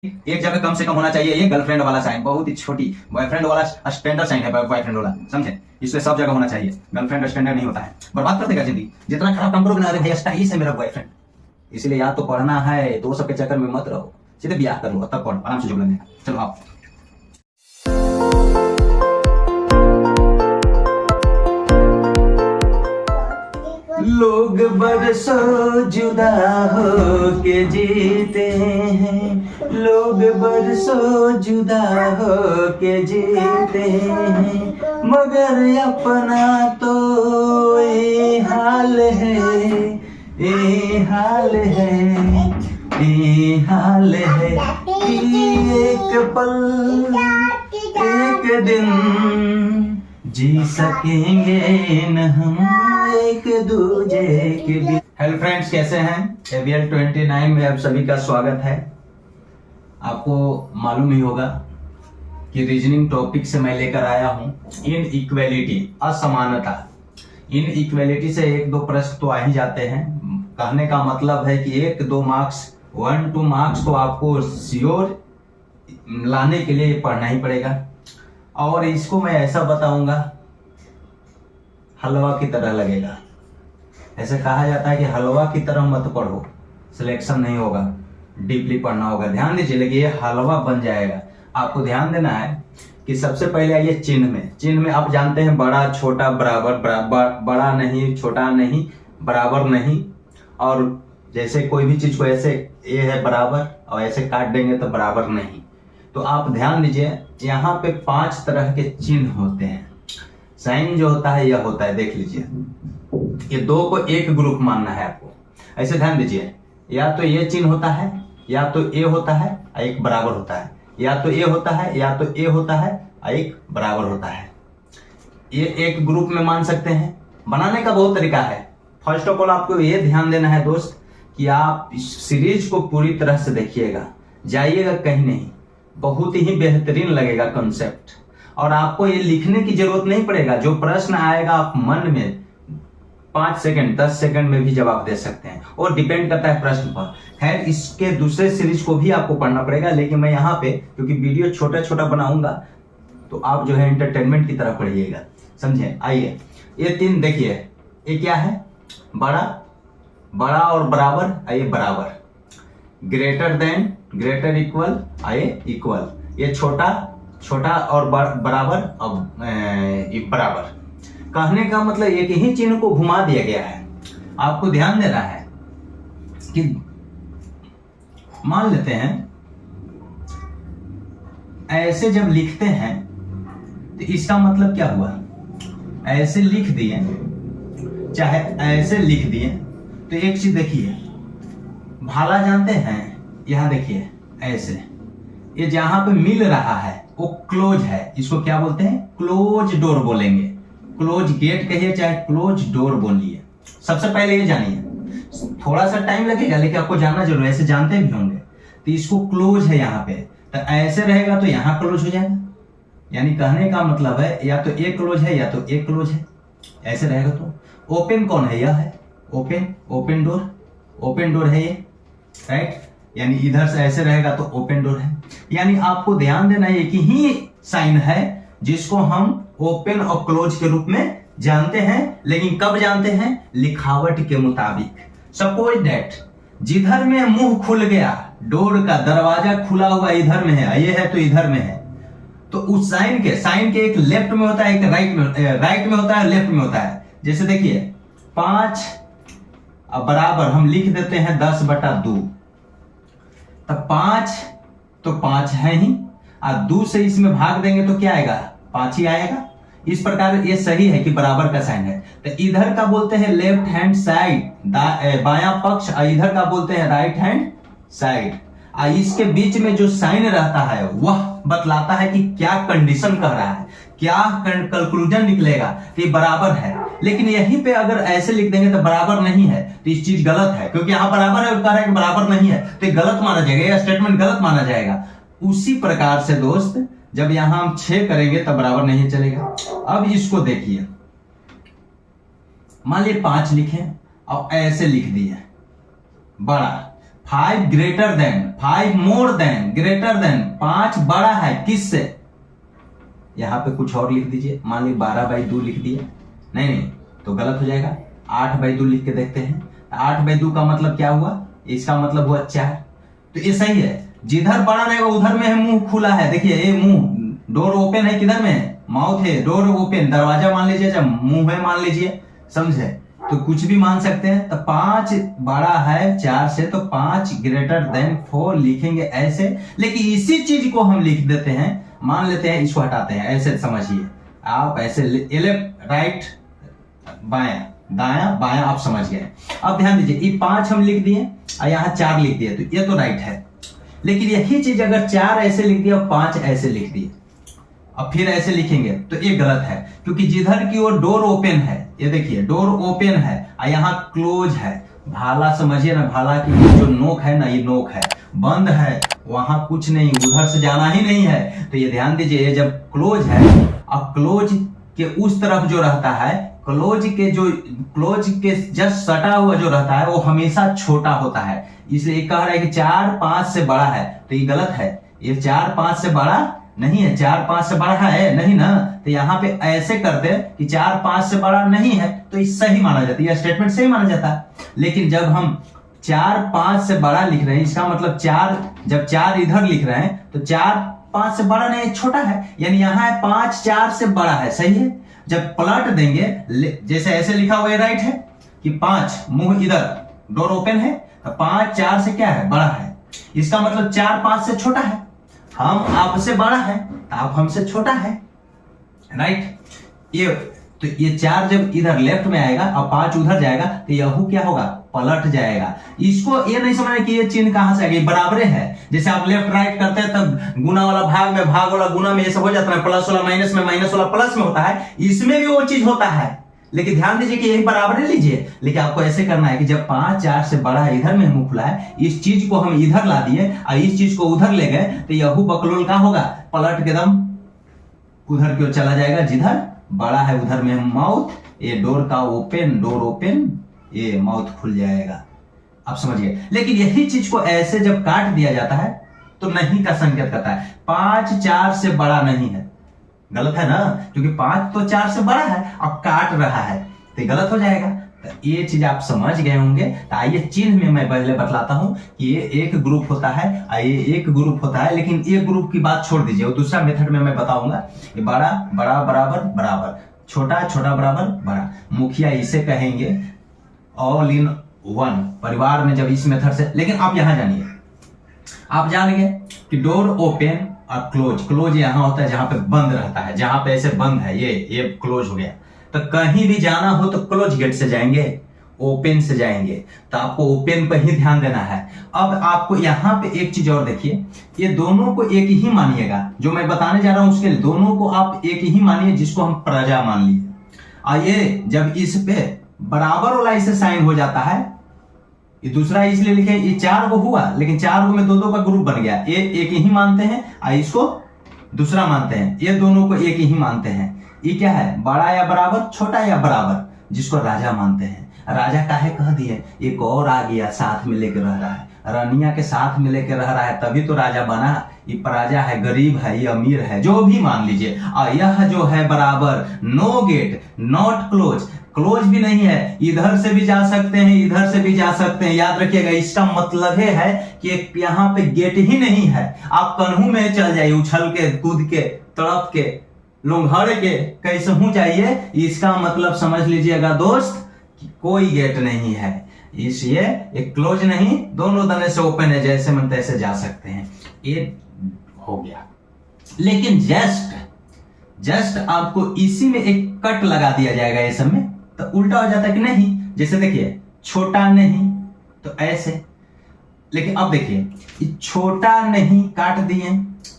एक जगह कम से कम होना चाहिए ये गर्लफ्रेंड वाला साइन, बहुत ही छोटी बॉयफ्रेंड वाला स्टैंडर्ड साइन है, बॉयफ्रेंड वाला, समझे? इसलिए सब जगह होना चाहिए, गर्लफ्रेंड स्टैंडर्ड नहीं होता है, बर्बाद कर देगा जिंदगी। जितना खराब काम करोगे ना, अरे भैया स्टाइलिश है मेरा बॉयफ्रेंड, इसलिए या तो पढ़ना है तो वो सबके चक्कर में मत रहो, सीधे ब्याह कर लो, तब पढ़ो, आराम से जुड़ लेंगे। चलो आओ। लोग बरसों जुदा हो के जीते हैं, लोग बरसों जुदा हो के जीते हैं, मगर अपना तो ये हाल है, ये हाल है, ये हाल है कि एक पल एक दिन जी सकेंगे न हम एक दूजे के बीच। हेलो फ्रेंड्स, कैसे हैं? ABL 29 में आप सभी का स्वागत है। आपको मालूम ही होगा कि रीजनिंग टॉपिक से मैं लेकर आया हूं इन इक्वेलिटी, असमानता। इन इक्वेलिटी से एक दो प्रश्न तो आ ही जाते हैं। कहने का मतलब है कि 1-2 मार्क्स, 1-2 मार्क्स तो आपको श्योर लाने के लिए पढ़ना ही पड़ेगा। और इसको मैं ऐसा बताऊंगा, हलवा की तरह लगेगा। ऐसे कहा जाता है कि हलवा की तरह मत पढ़ो, सिलेक्शन नहीं होगा, डीपली पढ़ना होगा। ध्यान दीजिए, लेकिन ये हलवा बन जाएगा। आपको ध्यान देना है कि सबसे पहले आइए चिन्ह में आप जानते हैं बड़ा छोटा बराबर, बड़ा नहीं, छोटा नहीं, बराबर नहीं। और जैसे कोई भी चीज को ऐसे ये है बराबर और ऐसे काट देंगे तो बराबर नहीं। तो आप ध्यान दीजिए, यहाँ पे 5 तरह के चिन्ह होते हैं। साइन जो होता है यह होता है, देख लीजिए, ये 2 को एक ग्रुप मानना है आपको। ऐसे ध्यान दीजिए, या तो ये चिन्ह होता है, या तो ए होता है, एक बराबर होता है, या तो ए होता है, या तो ए होता है, एक बराबर होता है। ये एक ग्रुप में मान सकते हैं। बनाने का बहुत तरीका है। फर्स्ट ऑफ ऑल आपको ये ध्यान देना है दोस्त कि आप इस सीरीज को पूरी तरह से देखिएगा, जाइएगा कहीं नहीं। बहुत ही बेहतरीन लगेगा कॉन्सेप्ट, और आपको ये लिखने की जरूरत नहीं पड़ेगा। जो प्रश्न आएगा आप मन में 5 सेकंड 10 सेकंड में भी जवाब दे सकते हैं, और डिपेंड करता है प्रश्न पर। खैर, इसके दूसरे सीरीज को भी आपको पढ़ना पड़ेगा, लेकिन मैं यहाँ पे क्योंकि वीडियो छोटा छोटा बनाऊंगा तो आप जो है एंटरटेनमेंट की तरह पढ़िएगा, समझे? आइए, ये 3 देखिए, ये क्या है? बड़ा और बराबर, आइए बराबर। ग्रेटर देन, ग्रेटर इक्वल, आइए इक्वल। ये छोटा और बराबर, अब बराबर। कहने का मतलब एक ही चिन्ह को घुमा दिया गया है। आपको ध्यान देना है कि मान लेते हैं ऐसे जब लिखते हैं तो इसका मतलब क्या हुआ? ऐसे लिख दिए, चाहे ऐसे लिख दिए, तो एक चीज देखिए, भाला जानते हैं? यहां देखिए, ऐसे ये जहां पे मिल रहा है वो क्लोज है। इसको क्या बोलते हैं? क्लोज डोर बोलेंगे। क्लोज गेट कहिए चाहे क्लोज डोर बोलिए। सबसे पहले ये जानिए, थोड़ा सा टाइम लगेगा लेकिन आपको जानना जरूर है, ऐसे जानते भी होंगे। तो इसको क्लोज है यहाँ पे, तो ऐसे रहेगा तो यहाँ क्लोज हो जाएगा। यानी कहने का मतलब है या तो एक क्लोज है या तो एक क्लोज है। ऐसे रहेगा तो ओपन कौन है? यह है ओपन डोर है ये, राइट? यानी इधर से ऐसे रहेगा तो ओपन डोर है। यानी आपको ध्यान देना है, एक ही साइन है जिसको हम ओपन और क्लोज के रूप में जानते हैं। लेकिन कब जानते हैं? लिखावट के मुताबिक। सपोज दैट जिधर में मुंह खुल गया, डोर का दरवाजा खुला हुआ इधर में है, ये है तो इधर में है, तो उस साइन के एक लेफ्ट में होता है, एक राइट में होता है, लेफ्ट में होता है। जैसे देखिए 5 बराबर हम लिख देते हैं 10/2, तब 5 तो 5 है ही, और 2 से इसमें भाग देंगे तो क्या आएगा? 5 ही आएगा। इस प्रकार ये सही है कि बराबर का साइन है। तो इधर का बोलते हैं लेफ्ट हैंड साइड, बायां पक्ष, और इधर का बोलते हैं राइट हैंड साइड। और इसके बीच में जो साइन रहता है वह बतलाता है कि क्या कंडीशन कह रहा है, क्या कंक्लूजन निकलेगा कि बराबर है। लेकिन यहीं पे अगर ऐसे लिख देंगे तो बराबर नहीं है, तो इस चीज गलत है, क्योंकि यहाँ बराबर है और कह रहा है कि बराबर नहीं है, तो ये गलत माना जाएगा, यह स्टेटमेंट गलत माना जाएगा। उसी प्रकार से दोस्त, जब यहां हम 6 करेंगे तब बराबर नहीं चलेगा। अब इसको देखिए, मान लीजिए 5 लिखे और ऐसे लिख दिए बड़ा, 5 greater than, 5 more than, greater than, 5 बड़ा है किससे? यहां पे कुछ और लिख दीजिए, मान लीजिए 12/2 लिख दिए, नहीं तो गलत हो जाएगा। 8/2 लिख के देखते हैं, 8/2 का मतलब क्या हुआ? इसका मतलब हुआ 4, तो ये सही है। जिधर बड़ा रहेगा उधर में है मुंह खुला है, देखिए ये मुंह, डोर ओपन है, किधर में है? माउथ है, डोर ओपन, दरवाजा मान लीजिए, जब मुंह है मान लीजिए, समझे? तो कुछ भी मान सकते हैं। तो 5 बड़ा है 4 से, तो 5 ग्रेटर देन 4 लिखेंगे ऐसे। लेकिन इसी चीज को हम लिख देते हैं, मान लेते हैं, इसको हटाते हैं, ऐसे समझिए आप, ऐसे लेफ्ट राइट बाया दाया बाया, आप समझ गए। अब ध्यान दीजिए, ये 5 हम लिख दिए और यहाँ 4 लिख दिए, तो ये तो राइट है। लेकिन यही चीज अगर 4 ऐसे लिख दिया और 5 ऐसे लिख दिए, अब फिर ऐसे लिखेंगे तो ये गलत है, क्योंकि जिधर की ओर डोर ओपन है, ये देखिए डोर ओपन है और यहाँ क्लोज है, भाला समझिए ना, भाला की जो नोक है ना, ये नोक है, बंद है, वहां कुछ नहीं, उधर से जाना ही नहीं है। तो ये ध्यान दीजिए, ये जब क्लोज है, अब क्लोज के उस तरफ जो रहता है, क्लोज के जस्ट सटा हुआ जो रहता है वो हमेशा छोटा होता है। इसलिए कह रहा है कि 4 5 से बड़ा है, तो ये गलत है। ये 4 5 से बड़ा नहीं है, 4 5 से बड़ा है नहीं ना। तो यहाँ पे ऐसे करते कि 4 5 से बड़ा नहीं है, तो ये सही माना जाता है, यह स्टेटमेंट सही माना जाता है। लेकिन जब हम 4 5 से बड़ा लिख रहे हैं, इसका मतलब 4, जब 4 इधर लिख रहे हैं तो 4 5 से बड़ा नहीं, छोटा है, यानी यहाँ है 5 4 से बड़ा है, सही है। जब पलट देंगे, जैसे ऐसे लिखा हुआ है राइट है कि 5 मुंह इधर, डोर ओपन है, तो 5 4 से क्या है? बड़ा है। इसका मतलब 4 5 से छोटा है, हम आपसे बड़ा है, आप हमसे छोटा है, राइट। ये 4 जब इधर लेफ्ट में आएगा और 5 उधर जाएगा, तो यह क्या होगा? पलट जाएगा। इसको ये नहीं समझना कि ये चिन्ह कहां से आ गई, बराबर है। जैसे आप लेफ्ट राइट करते हैं तब गुना वाला भाग में, भाग वाला गुना में, ये सब हो जाता है, प्लस वाला माइनस में, माइनस वाला प्लस में होता है, इसमें भी वो चीज होता है। लेकिन ध्यान दीजिए कि यही बराबर लीजिए, लेकिन आपको ऐसे करना है कि जब 5 4 से बड़ा है, इधर में मुंह खुला है, इस चीज को हम इधर ला दिए और इस चीज को उधर ले गए, तो यहू बकलोल का होगा, पलट के दम उधर की ओर चला जाएगा, जिधर बड़ा है उधर में माउथ, ये डोर का ओपन, डोर ओपन, ये माउथ खुल जाएगा, आप समझिए। लेकिन यही चीज को ऐसे जब काट दिया जाता है तो नहीं का संकेत करता है। 5 4 से बड़ा नहीं है, गलत है ना, क्योंकि 5 तो 4 से बड़ा है, अब काट रहा है, तो गलत हो जाएगा। तो ये चीज आप समझ गए होंगे। तो आइए चिन्ह में मैं पहले बतलाता हूं कि ये एक ग्रुप होता है और ये एक ग्रुप होता है, लेकिन ये ग्रुप की बात छोड़ दीजिए, वो दूसरा मेथड में मैं बताऊंगा। ये बड़ा बड़ा बराबर बराबर, छोटा छोटा बराबर बड़ा, मुखिया इसे कहेंगे ऑल इन वन, परिवार में जब इस मेथड से। लेकिन आप यहां जानिए, आप जान गए कि डोर ओपन और क्लोज, क्लोज यहां होता है जहां पे बंद रहता है, जहां पे ऐसे बंद है, ये क्लोज हो गया। तो कहीं भी जाना हो तो क्लोज गेट से जाएंगे, ओपन से जाएंगे, तो आपको ओपन पर ही ध्यान देना है। अब आपको यहाँ पे एक चीज और देखिए, ये दोनों को एक ही मानिएगा, जो मैं बताने जा रहा हूं उसके लिए दोनों को आप एक ही मानिए, जिसको हम प्रजा मान लिए। और ये जब इस पे बराबर वाला इसे साइन हो जाता है, ये दूसरा इसलिए लिखे, ये 4 गो हुआ, लेकिन 4 गो में 2 का ग्रुप बन गया, ये एक ही मानते हैं और इसको दूसरा मानते हैं, ये दोनों को एक ही मानते हैं। ये क्या है? बड़ा या बराबर, छोटा या बराबर, जिसको राजा मानते हैं। राजा काहे कह दिए? एक और आ गया साथ में लेकर रह रहा है, रानिया के साथ में लेकर रह रहा है, तभी तो राजा बना। ये प्रजा है, गरीब है, ये अमीर है, जो भी मान लीजिए। और यह जो है बराबर, know get, not close, close भी नहीं है, इधर से भी जा सकते हैं, इधर से भी जा सकते हैं। याद रखिएगा, इसका मतलब है कि यहाँ पे गेट ही नहीं है। आप कन्हू में चल जाइए, उछल के, कूद के, तड़प के, लुंघड़ के, कैसे हूं जाइए, इसका मतलब समझ लीजिएगा दोस्त कि कोई गेट नहीं है। इसलिए एक क्लोज नहीं, दोनों दने से ओपन है, जैसे मन तैसे जा सकते हैं। ये हो गया। लेकिन जस्ट आपको इसी में एक कट लगा दिया जाएगा, ये सब में तो उल्टा हो जाता है कि नहीं। जैसे देखिए, छोटा नहीं तो ऐसे, लेकिन अब देखिए, छोटा नहीं काट दिए,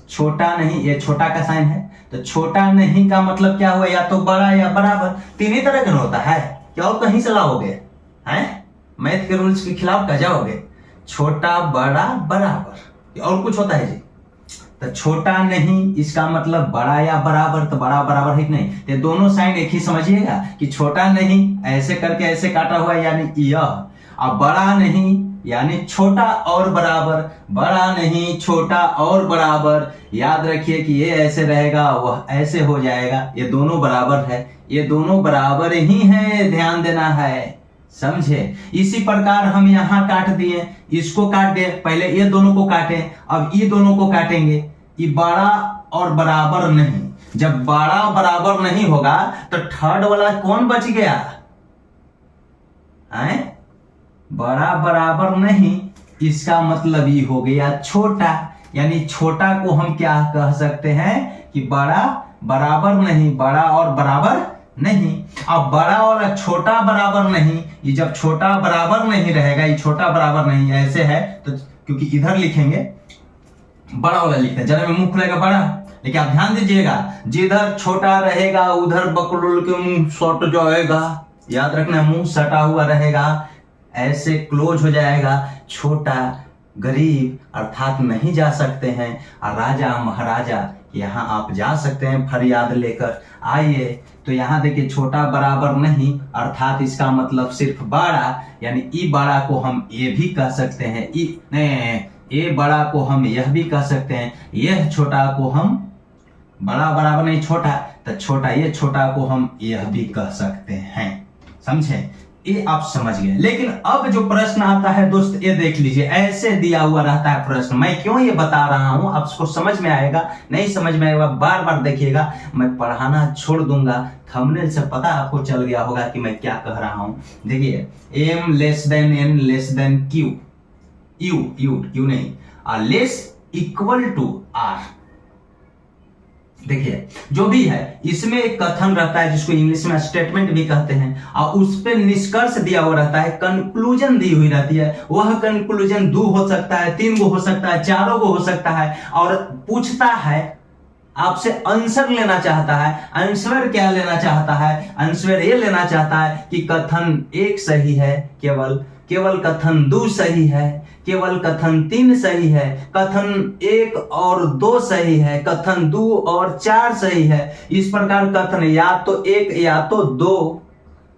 छोटा नहीं, ये छोटा का साइन है, तो छोटा नहीं का मतलब क्या हुआ? या तो बड़ा या बराबर, तीन ही तरह का होता है। क्या और कहीं से लाओगे? हैं? मैथ के रूल्स के खिलाफ का जाओगे? छोटा बड़ा बराबर, और कुछ होता है जी? तो छोटा नहीं, इसका मतलब बड़ा या बराबर, तो बड़ा बराबर है कि नहीं? तो दोनों साइन एक ही समझिएगा कि छोटा नहीं ऐसे करके ऐसे काटा हुआ है, यानी यह, और बड़ा नहीं यानी छोटा और बराबर, बड़ा नहीं छोटा और बराबर। याद रखिए कि ये ऐसे रहेगा वह ऐसे हो जाएगा, ये दोनों बराबर है, ये दोनों बराबर ही है, ध्यान देना है, समझे। इसी प्रकार हम यहाँ काट दिए, इसको काट दिए, पहले ये दोनों को काटे, अब ये दोनों को काटेंगे। ये बड़ा और बराबर नहीं, जब बड़ा बराबर नहीं होगा तो थर्ड वाला कौन बच गया है? बड़ा बराबर नहीं, इसका मतलब ये हो गया छोटा। यानी छोटा को हम क्या कह सकते हैं कि बड़ा बराबर नहीं, बड़ा और बराबर नहीं। अब बड़ा और छोटा बराबर नहीं, ये जब छोटा बराबर नहीं रहेगा, ये छोटा बराबर नहीं ऐसे है तो, क्योंकि इधर लिखेंगे बड़ा वाला लिखते हैं, जरा में मुंह खुलेगा बड़ा, लेकिन आप ध्यान दीजिएगा जिधर छोटा रहेगा उधर बकलुल के मुंह सट जाएगा। याद रखना, मुंह सटा हुआ रहेगा, ऐसे क्लोज हो जाएगा। छोटा गरीब अर्थात नहीं जा सकते हैं, और राजा महाराजा यहाँ आप जा सकते हैं फरियाद लेकर। आइए तो यहाँ देखिए छोटा बराबर नहीं अर्थात इसका मतलब सिर्फ बड़ा, यानी ई बड़ा को हम ये भी कह सकते हैं, ये बड़ा को हम यह भी कह सकते हैं, यह छोटा को हम बड़ा बराबर नहीं छोटा, तो छोटा ये छोटा को हम यह भी कह सकते हैं, समझे। ये आप समझ गए। लेकिन अब जो प्रश्न आता है दोस्त, ये देख लीजिए, ऐसे दिया हुआ रहता है प्रश्न। मैं क्यों ये बता रहा हूं, आपको समझ में आएगा, नहीं समझ में आएगा बार बार देखिएगा, मैं पढ़ाना छोड़ दूंगा। थंबनेल से पता आपको चल गया होगा कि मैं क्या कह रहा हूं। देखिए m less than n less than q, Q नहीं, लेस इक्वल टू r। देखिए जो भी है इसमें एक कथन रहता है जिसको इंग्लिश में स्टेटमेंट भी कहते हैं, और उस पे निष्कर्ष दिया हुआ रहता है, कंक्लूजन दी हुई रहती है। वह कंक्लूजन 2 हो सकता है, 3 गो हो सकता है, 4 गो हो सकता है, और पूछता है आपसे आंसर लेना चाहता है। आंसर क्या लेना चाहता है? आंसर ये लेना चाहता है कि कथन 1 सही है, केवल कथन 2 सही है, केवल कथन 3 सही है, कथन 1 और 2 सही है, कथन 2 और 4 सही है। इस प्रकार कथन या तो 1 या तो 2,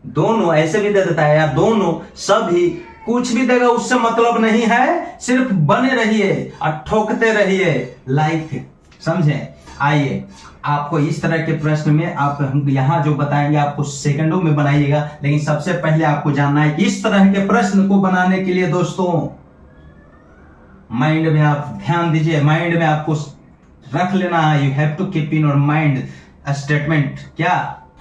दोनों ऐसे भी दे देता है, या दोनों, सभी, कुछ भी देगा उससे मतलब नहीं है, सिर्फ बने रहिए और ठोकते रहिए लाइक, समझे। आइए आपको इस तरह के प्रश्न में आप हम यहाँ जो बताएंगे आपको सेकंडों में बनाइएगा, लेकिन सबसे पहले आपको जानना है कि इस तरह के प्रश्न को बनाने के लिए दोस्तों माइंड में आप ध्यान दीजिए, माइंड में आपको रख लेना है, you have to keep in your mind statement. क्या?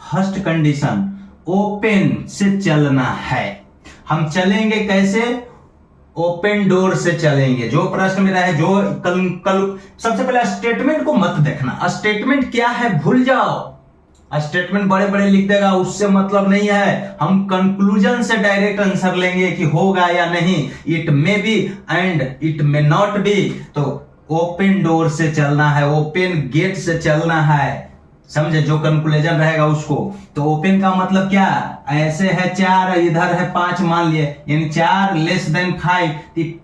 फर्स्ट कंडीशन, ओपन से चलना है। हम चलेंगे कैसे? ओपन डोर से चलेंगे। जो प्रश्न मेरा है, जो कल सबसे पहले स्टेटमेंट को मत देखना, स्टेटमेंट क्या है भूल जाओ। स्टेटमेंट बड़े बड़े लिख देगा, उससे मतलब नहीं है। हम कंक्लूजन से डायरेक्ट आंसर लेंगे कि होगा या नहीं, it may be and it may not be. तो ओपन डोर से चलना है, ओपन गेट से चलना है, समझे। जो कंक्लूजन रहेगा उसको। तो ओपन का मतलब क्या? ऐसे है 4, इधर है 5 मान लिए, यानी 4 लेस देन 5,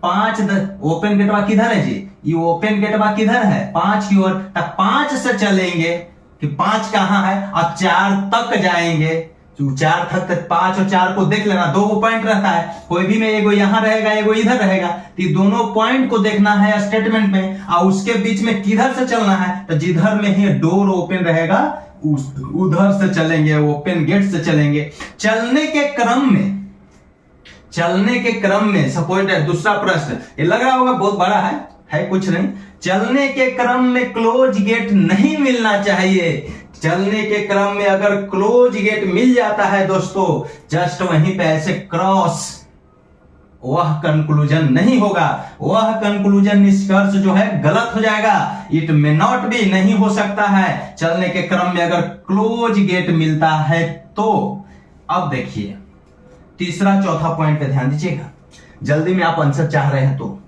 5 ओपन गेटवा किधर है जी? ये ओपन गेटवा किधर है? 5 की ओर। तब 5 से चलेंगे कि 5 कहां है, और 4 तक जाएंगे। 4 तक 5 और 4 को देख लेना, 2 पॉइंट रहता है, कोई भी में एगो यहां रहेगा एगो इधर रहेगा, तो दोनों पॉइंट को देखना है स्टेटमेंट में, और उसके बीच में किधर से चलना है, तो जिधर में ही डोर ओपन रहेगा उधर से चलेंगे, ओपन गेट से चलेंगे। चलने के क्रम में सपोज दूसरा प्रश्न, ये लग रहा होगा बहुत बड़ा है कुछ नहीं। चलने के क्रम में क्लोज गेट नहीं मिलना चाहिए। चलने के क्रम में अगर क्लोज गेट मिल जाता है दोस्तों, जस्ट वहीं पे ऐसे क्रॉस, वह कंक्लूजन नहीं होगा, वह कंक्लूजन निष्कर्ष जो है गलत हो जाएगा। इट मे नॉट बी, नहीं हो सकता है। चलने के क्रम में अगर क्लोज गेट मिलता है तो। अब देखिए तीसरा चौथा पॉइंट पे ध्यान दीजिएगा, जल्दी में आप आंसर चाह रहे हैं तो।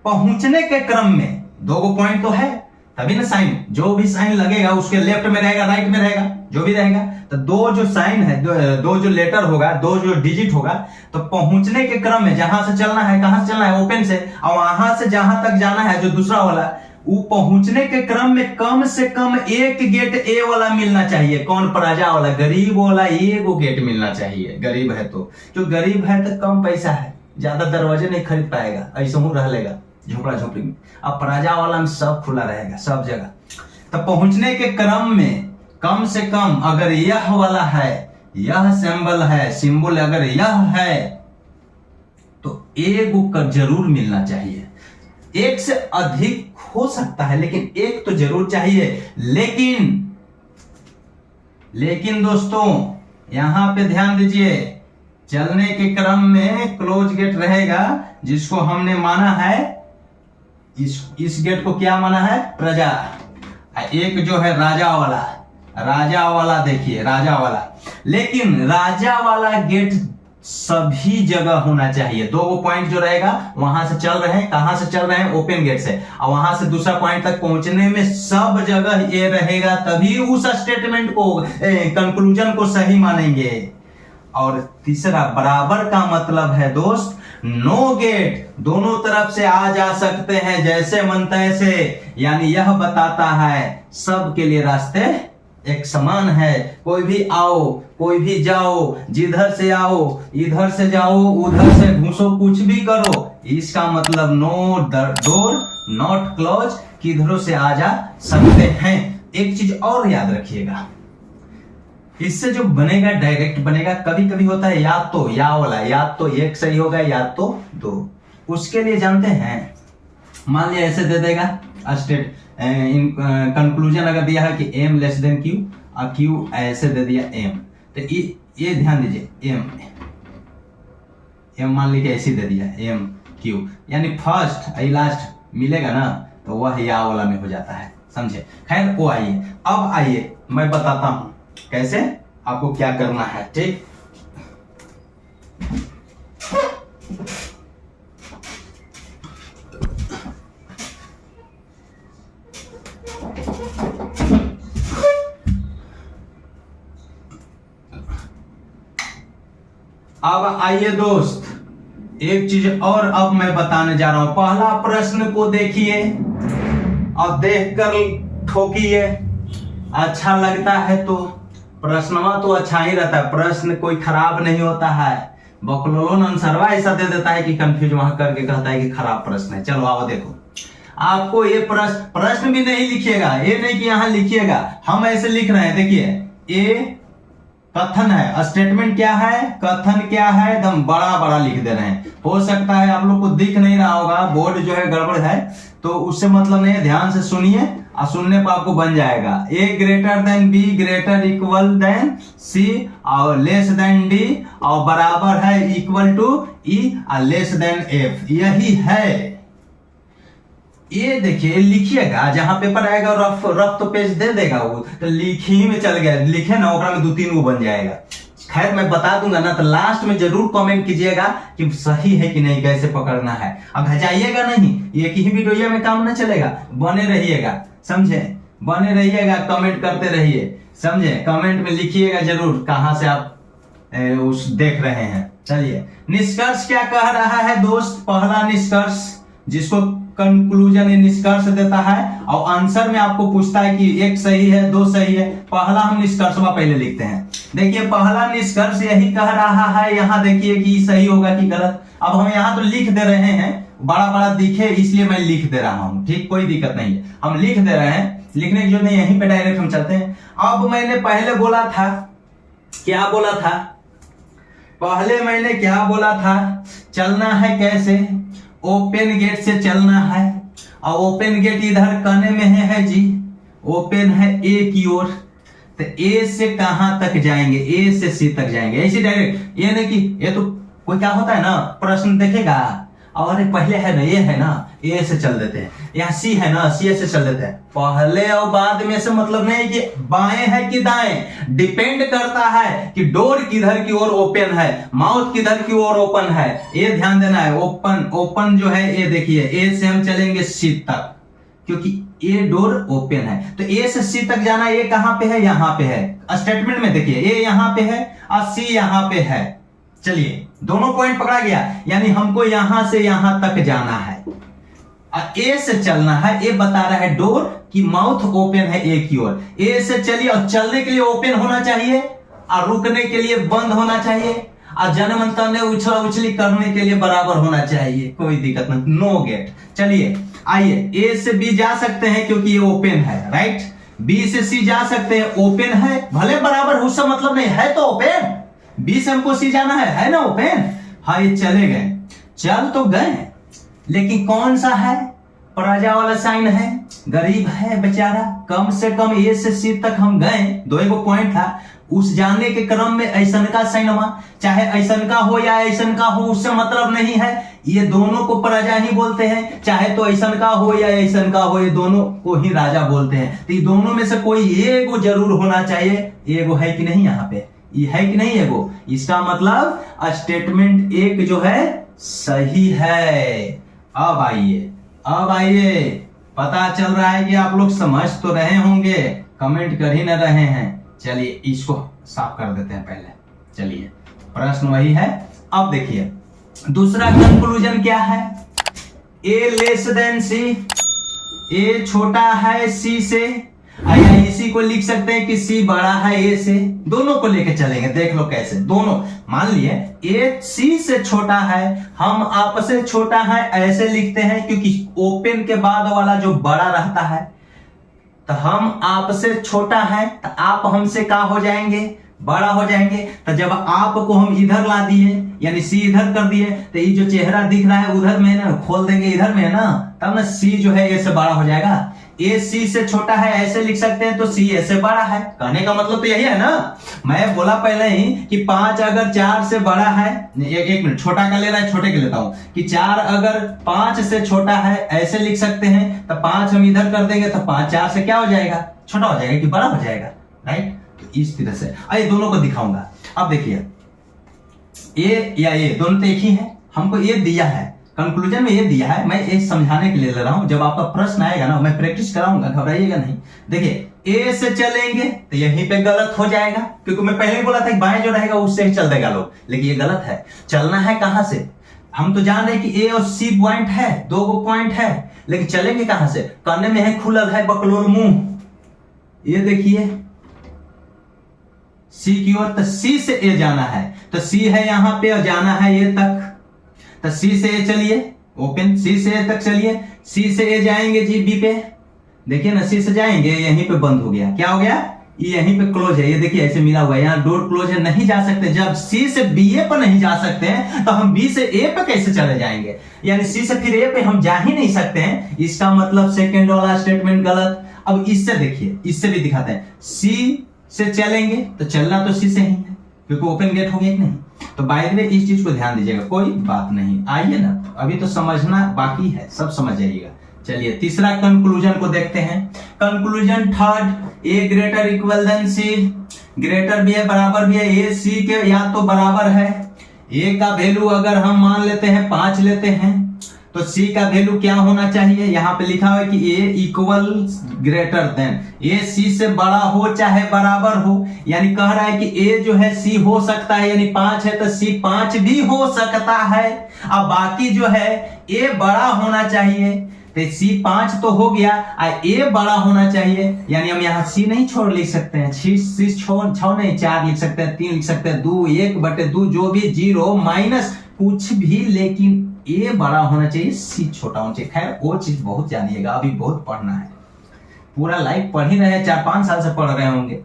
पहुंचने के क्रम में 2 पॉइंट तो है, तभी ना साइन, जो भी साइन लगेगा उसके लेफ्ट में रहेगा, राइट में रहेगा, जो भी रहेगा। तो 2 जो साइन है, 2 जो लेटर होगा, 2 जो डिजिट होगा, तो पहुंचने के क्रम में जहां से चलना है, कहां से चलना है? ओपन से, और वहां से जहां तक जाना है जो दूसरा वाला, वो पहुंचने के क्रम में कम से कम एक गेट ए वाला मिलना चाहिए। कौन? प्रजा वाला, गरीब वाला, एगो गेट मिलना चाहिए। गरीब है तो, जो गरीब है तो कम पैसा है, ज्यादा दरवाजे नहीं खरीद पाएगा, ऐसे ही रह लेगा झोपड़ा झोपड़ी में। अब प्लाजा वाला में सब खुला रहेगा सब जगह। तो पहुंचने के क्रम में कम से कम अगर यह वाला है, यह सिंबल अगर यह है तो एक जरूर मिलना चाहिए। एक से अधिक हो सकता है लेकिन एक तो जरूर चाहिए। लेकिन दोस्तों यहां पे ध्यान दीजिए, चलने के क्रम में क्लोज गेट रहेगा जिसको हमने माना है, इस गेट को क्या माना है, प्रजा। एक जो है राजा वाला देखिए, राजा वाला। लेकिन राजा वाला गेट सभी जगह होना चाहिए। 2 पॉइंट जो रहेगा वहां से चल रहे हैं, कहां से चल रहे हैं, ओपन गेट से, और वहां से दूसरा पॉइंट तक पहुंचने में सब जगह ये रहेगा, तभी उस स्टेटमेंट को कंक्लूजन को सही मानेंगे। और तीसरा बराबर का मतलब है दोस्त नो गेट, दोनों तरफ से आ जा सकते हैं जैसे मन तैसे। यानी यह बताता है सबके लिए रास्ते एक समान है, कोई भी आओ कोई भी जाओ, जिधर से आओ इधर से जाओ, उधर से घुसो, कुछ भी करो। इसका मतलब नो डोर नॉट क्लोज, किधरों से आ जा सकते हैं। एक चीज और याद रखिएगा, इससे जो बनेगा डायरेक्ट बनेगा। कभी कभी होता है या तो या वाला, या तो एक सही होगा या तो 2। उसके लिए जानते हैं, मान लिया ऐसे दे देगा स्टेट कंक्लूजन अगर दिया है कि m लेस देन q और q ऐसे दे दिया m, तो ये ध्यान दीजिए m मान लीजिए ऐसे दे दिया m q, यानी फर्स्ट लास्ट मिलेगा ना तो वह या वाला में हो जाता है, समझे। खैर वो आइए, अब आइए मैं बताता हूं कैसे आपको क्या करना है, ठीक। अब आइए दोस्त, एक चीज और अब मैं बताने जा रहा हूं। पहला प्रश्न को देखिए और देखकर ठोकिए, अच्छा लगता है तो प्रश्नवा तो अच्छा ही रहता है, प्रश्न कोई खराब नहीं होता है। बकलोन आंसरवा ऐसा दे देता है कि कंफ्यूज वहां करके कहता है कि खराब प्रश्न है। चलो आओ देखो, आपको ये प्रश्न भी नहीं लिखिएगा, ये नहीं कि यहां लिखिएगा, हम ऐसे लिख रहे हैं। देखिए ए कथन है, स्टेटमेंट क्या है, कथन क्या है, एकदम बड़ा बड़ा लिख दे रहे हैं। हो सकता है आप लोग को दिख नहीं रहा होगा, बोर्ड जो है गड़बड़ है, तो उससे मतलब नहीं है, ध्यान से सुनिए और सुनने पर आपको बन जाएगा। A greater than B greater equal than C और लेस देन डी और बराबर है इक्वल टू ई और लेस देन एफ, यही है। ये देखिए लिखिएगा, जहां पेपर आएगा रफ तो पेज दे देगा वो, तो लिखी में चल गया, लिखे ना ओकरा में 2-3 वो बन जाएगा। खैर मैं बता दूंगा ना, तो लास्ट में जरूर कमेंट कीजिएगा कि सही है कि नहीं, कैसे पकड़ना है। अब घचाइएगा नहीं, एक ही वीडियो में काम ना चलेगा, बने रहिएगा, समझे, बने रहिएगा, कमेंट करते रहिए, समझे। कमेंट में लिखिएगा जरूर कहां से आप उस देख रहे हैं। चलिए निष्कर्ष क्या कह रहा है दोस्त, पहला निष्कर्ष जिसको कंक्लूजन निष्कर्ष देता है, और आंसर में आपको पूछता है कि 1 सही है 2 सही है। पहला हम निष्कर्षवा पहले लिखते हैं। देखिए पहला निष्कर्ष यही कह रहा है, यहाँ देखिए कि सही होगा कि गलत। अब हम यहाँ तो लिख दे रहे हैं, बड़ा बड़ा दिखे इसलिए मैं लिख दे रहा हूँ, ठीक, कोई दिक्कत नहीं है, हम लिख दे रहे हैं, लिखने की जो नहीं, यहीं पे डायरेक्ट हम चलते हैं। अब मैंने पहले बोला था, क्या बोला था, पहले मैंने क्या बोला था, चलना है कैसे, ओपन गेट से चलना है, और ओपन गेट इधर कोने में है जी, ओपन है ए की ओर, तो ए से कहां तक जाएंगे, ए से सी तक जाएंगे, ऐसे डायरेक्ट। ये नहीं कि ये तो कोई क्या होता है ना, प्रश्न देखेगा और पहले है ना ये है ना, ए से चल देते हैं, यहाँ सी है ना, सी से चल देते हैं। पहले और बाद में से मतलब नहीं कि बाएं है कि दाएं, डिपेंड करता है कि डोर किधर की ओर ओपन है, माउथ किधर की ओर ओपन है, ये ध्यान देना है। ओपन ओपन जो है ये देखिए, ए से हम चलेंगे सी तक, क्योंकि ए डोर ओपन है, तो ए से सी तक जाना, ये कहां पे है, यहां पे है। स्टेटमेंट में देखिए ए यहां पे है और सी यहां पे है। चलिए दोनों पॉइंट पकड़ा गया, यानी हमको यहां से यहां तक जाना है, ए से चलना है। ए बता रहा है डोर की माउथ ओपन है ए की ओर, ए से चलिए, और चलने के लिए ओपन होना चाहिए और रुकने के लिए बंद होना चाहिए, और जनमंत्र ने उछला उछली करने के लिए बराबर होना चाहिए, कोई दिक्कत नहीं, नो गेट। चलिए आइए, ए से बी जा सकते हैं क्योंकि ये ओपन है, राइट। बी से सी जा सकते हैं, ओपन है, भले बराबर उससे मतलब नहीं है, तो ओपन। बी से हमको सी जाना है ना ओपन। हाँ ये चले गए, चल तो गए, लेकिन कौन सा है, प्रजा वाला साइन है, गरीब है बेचारा। कम से कम ए से सी तक हम गए, दो एक पॉइंट था, उस जाने के क्रम में ऐसन का साइन हुआ, चाहे ऐसन का हो या ऐसन का हो उससे मतलब नहीं है, ये दोनों को प्रजा ही बोलते हैं, चाहे तो ऐसन का हो या ऐसन का हो, ये दोनों को ही राजा बोलते हैं। तो ये दोनों में से कोई एगो जरूर होना चाहिए, एगो है कि नहीं, यहाँ पे ये है कि नहीं एगो, इसका मतलब स्टेटमेंट एक जो है सही है। अब आइए, पता चल रहा है कि आप लोग समझ तो रहे होंगे, कमेंट कर ही न रहे हैं। चलिए इसको साफ कर देते हैं पहले। चलिए प्रश्न वही है। अब देखिए दूसरा कंक्लूजन क्या है, ए लेस देन सी, ए छोटा है सी से, या इसी को लिख सकते हैं कि सी बड़ा है ए से, दोनों को लेके चलेंगे, देख लो कैसे। दोनों मान लिए ए सी से छोटा है, हम आप से छोटा है ऐसे लिखते हैं क्योंकि ओपन के बाद वाला जो बड़ा रहता है, तो हम आप से छोटा है तो आप हमसे क्या हो जाएंगे, बड़ा हो जाएंगे। तो जब आप को हम इधर ला दिए यानी सी इधर कर दिए, तो ये जो चेहरा दिख रहा है उधर में ना खोल देंगे, इधर में है ना, तब ना सी जो है ए से बड़ा हो जाएगा। ए सी से छोटा है ऐसे लिख सकते हैं, तो सी ए से बड़ा है। कहने का मतलब तो यही है ना, मैं बोला पहले ही कि 5 अगर 4 से बड़ा है, एक मिनट छोटा का ले रहा है, छोटे के लेता हूं, कि 4 अगर 5 से छोटा है ऐसे लिख सकते हैं, तो 5 हम इधर कर देंगे तो 5 4 से क्या हो जाएगा, छोटा हो जाएगा कि बड़ा हो जाएगा, राइट। तो इस तरह से आइए दोनों को दिखाऊंगा। अब देखिए ए या ए दोनों तो एक ही है, हमको ये दिया है, कंक्लूजन में ये दिया है, मैं ये समझाने के लिए ले रहा हूं, जब आपका प्रश्न आएगा ना मैं प्रैक्टिस कराऊंगा, घबराइएगा नहीं। देखिए ए से चलेंगे तो यहीं पे गलत हो जाएगा, क्योंकि मैं पहले ही बोला था कि बाएं जो रहेगा उससे ही चल देगा लोग, लेकिन ये गलत है। चलना है कहां से, हम तो जान रहे कि ए और सी पॉइंट है, 2 पॉइंट है, लेकिन चलेंगे कहां से, कहने में है खुलल है बकलोल मुंह, ये देखिए सी की ओर, तो सी से ए जाना है, तो सी है यहां पे और जाना है ए तक, तो सी से ए चलिए ओपन, सी से ए तक चलिए, सी से ए जाएंगे जी बी पे, देखिए ना सी से जाएंगे यहीं पे बंद हो गया, क्या हो गया, ये यहीं पे क्लोज है, ये देखिए ऐसे मिला हुआ है, यहाँ डोर क्लोज है, नहीं जा सकते। जब सी से बी ए पर नहीं जा सकते हैं तो हम बी से ए पे कैसे चले जाएंगे, यानी सी से फिर ए पे हम जा ही नहीं सकते हैं, इसका मतलब सेकेंड वाला स्टेटमेंट गलत। अब इससे देखिए, इससे भी दिखाते हैं, सी से चलेंगे तो चलना तो सी से ही है क्योंकि ओपन गेट हो गया कि नहीं। तो बाय द वे इस चीज को ध्यान दीजिएगा, कोई बात नहीं, आइए ना अभी तो समझना बाकी है, सब समझ जाइएगा। चलिए तीसरा कंक्लूजन को देखते हैं। कंक्लूजन थर्ड, ए ग्रेटर इक्वल देन सी, ग्रेटर भी है बराबर भी है, ए सी के या तो बराबर है, ए का वैल्यू अगर हम मान लेते हैं 5 लेते हैं तो सी का वैल्यू क्या होना चाहिए, यहां पे लिखा हुआ है कि ए इक्वल ग्रेटर देन, ए सी से बड़ा हो चाहे बराबर हो, यानी कह रहा है कि ए जो है सी हो सकता है, यानी 5 है तो सी 5 भी हो सकता है। अब बाकी जो है ए बड़ा होना चाहिए, तो सी 5 तो हो गया, ए बड़ा होना चाहिए, यानी हम यहाँ सी नहीं छोड़ लिख सकते हैं, सी छोड़ नहीं 4 लिख सकते हैं, 3 लिख सकते हैं, 2 1/2 जो भी 0 माइनस कुछ भी, लेकिन ए बड़ा होना चाहिए, सी छोटा होना चाहिए। खैर वो चीज बहुत जानिएगा, अभी बहुत पढ़ना है, पूरा लाइफ पढ़ ही रहे, 4-5 साल से पढ़ रहे होंगे,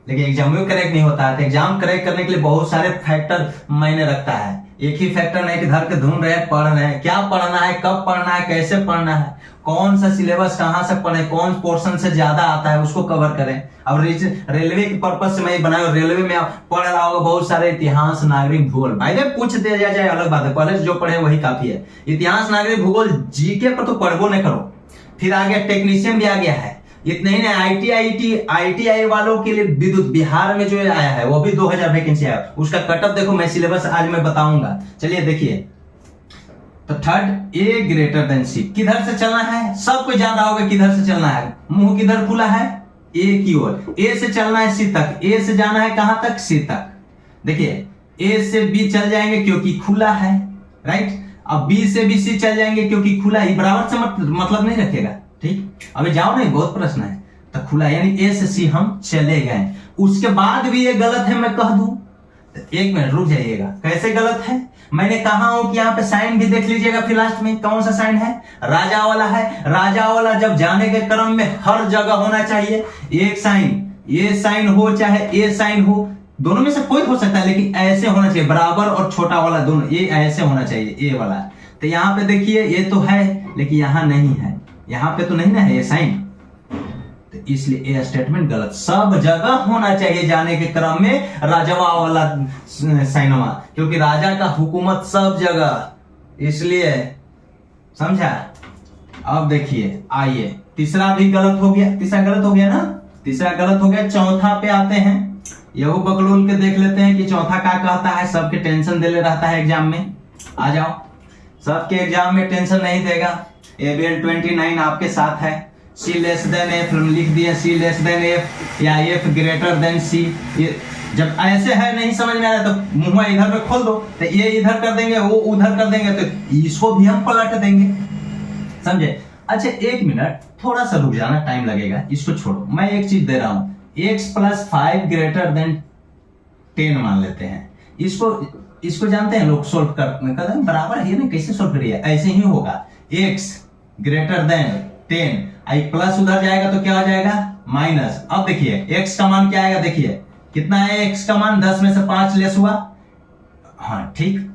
लेकिन एग्जाम में करेक्ट नहीं होता है। तो एग्जाम करेक्ट करने के लिए बहुत सारे फैक्टर मायने रखता है, एक ही फैक्टर नहीं कि धर के ढूंढ रहे हैं, पढ़ रहे हैं, क्या पढ़ना है, कब पढ़ना है, कैसे पढ़ना है, कौन सा सिलेबस कहां से पढ़े, कौन पोर्शन से ज्यादा आता है उसको कवर करें। अब रेलवे के पर्पज से मैं बनाया, रेलवे में आप पढ़ रहा होगा बहुत सारे इतिहास, नागरिक, भूगोल, भाई पूछ दिया जाए अलग बात है, पहले से जो पढ़े वही काफी है। इतिहास, नागरिक, भूगोल, जीके पर तो पढ़बो नहीं करो, फिर आगे टेक्नीशियन भी आ गया है, इतना ही नहीं, आईटीआई वालों के लिए विद्युत बिहार में जो आया है वो भी 2000 वैकेंसी आया, उसका कटअप देखो, मैं सिलेबस आज मैं बताऊंगा। चलिए देखिए, तो थर्ड, ए ग्रेटर देन सी, किधर से चलना है, सब कोई जान रहा होगा किधर से चलना है, मुंह किधर खुला है, ए की ओर, ए से चलना है सी तक, ए से जाना है कहां तक, सी तक। देखिए ए से बी चल जाएंगे क्योंकि खुला है, राइट। अब बी से बी सी चल जाएंगे क्योंकि खुला है, बराबर से मतलब नहीं रखेगा, ठीक। अभी जाओ नहीं, बहुत प्रश्न है, तो खुला यानी ए से सी हम चले गए। उसके बाद भी ये गलत है मैं कह दूं, एक मिनट रुक जाइएगा, कैसे गलत है? मैंने कहा हूं कि यहाँ पे साइन भी देख लीजिएगा, फिर लास्ट में कौन सा साइन है? राजा वाला है। राजा वाला जब जाने के क्रम में हर जगह होना चाहिए एक साइन, ये साइन हो चाहे ये साइन हो, दोनों में से कोई हो सकता है, लेकिन ऐसे होना चाहिए, बराबर और छोटा वाला दोनों, ये ऐसे होना चाहिए, ये वाला। तो यहाँ पे देखिए ये तो है लेकिन यहाँ नहीं है, यहाँ पे तो नहीं ना है ये साइन, तो इसलिए ये स्टेटमेंट गलत। सब जगह होना चाहिए जाने के क्रम में राजवा वाला साइनवा, क्योंकि राजा का हुकूमत सब जगह, इसलिए समझा। अब देखिए आइए, तीसरा भी गलत हो गया, तीसरा गलत हो गया ना, तीसरा गलत हो गया। चौथा पे आते हैं, यहू बकलोल के देख लेते हैं कि चौथा क्या कहता है। सबके टेंशन दे ले रहता है एग्जाम में, आ जाओ, सबके एग्जाम में टेंशन नहीं देगा। ABL 29 आपके साथ है। C लेस देन F लिख दिया, C लेस देन F या F ग्रेटर देन C। ये जब ऐसे है नहीं समझ में आ रहा तो मुंह इधर पे खोल दो, तो ये इधर कर देंगे वो उधर कर देंगे, तो इसको भी हम पलट देंगे, समझे। अच्छा एक मिनट थोड़ा सा रुक जाना, टाइम लगेगा, इसको छोड़ो। मैं एक चीज दे रहा हूं, x + 5 ग्रेटर देन 10 मान लेते हैं। इसको जानते हैं लोग सोल्व कर बराबर है ना, कैसे सोल्व करिए, ऐसे ही होगा। x ग्रेटर देन 10, आई प्लस उधर जाएगा तो क्या हो जाएगा? माइनस। अब देखिए x का मान क्या आएगा, देखिए कितना है x का मान, 10 में से 5 लेस हुआ, हाँ ठीक।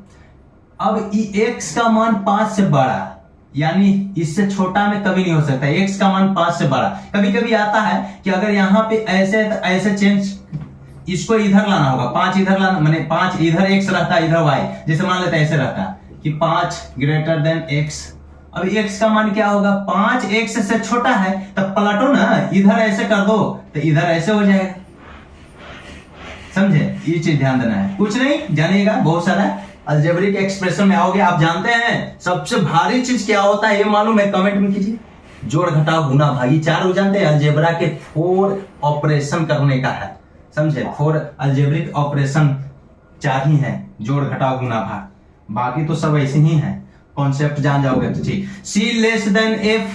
अब x का मान 5 से बड़ा, यानी इससे छोटा में कभी नहीं हो सकता, x का मान 5 से बड़ा। कभी कभी आता है कि अगर यहाँ पे ऐसे चेंज, इसको इधर लाना होगा, 5 इधर लाना, माने 5 इधर x रहता है, इधर y, जैसे मान लेते हैं ऐसे रहता है कि 5 ग्रेटर देन x। अब x का मान क्या होगा? 5 x से छोटा है, तब पलटो ना, इधर ऐसे कर दो तो इधर ऐसे हो जाएगा, समझे। ये चीज ध्यान देना है, कुछ नहीं जानिएगा, बहुत सारा अलजेब्रिक एक्सप्रेशन में आओगे। आप जानते हैं सबसे भारी चीज क्या होता है, ये मालूम है? कमेंट में कीजिए। जोड़ घटाव गुना भाग, ये चार हो जानते हैं अलजेब्रा के 4 ऑपरेशन करने का है, समझे। 4 अलजेब्रिक ऑपरेशन 4 ही है, जोड़ घटाव गुना भाग, बाकी तो सब ऐसे ही है। कॉन्सेप्ट जान जाओगे तो ठीक। C लेस देन F,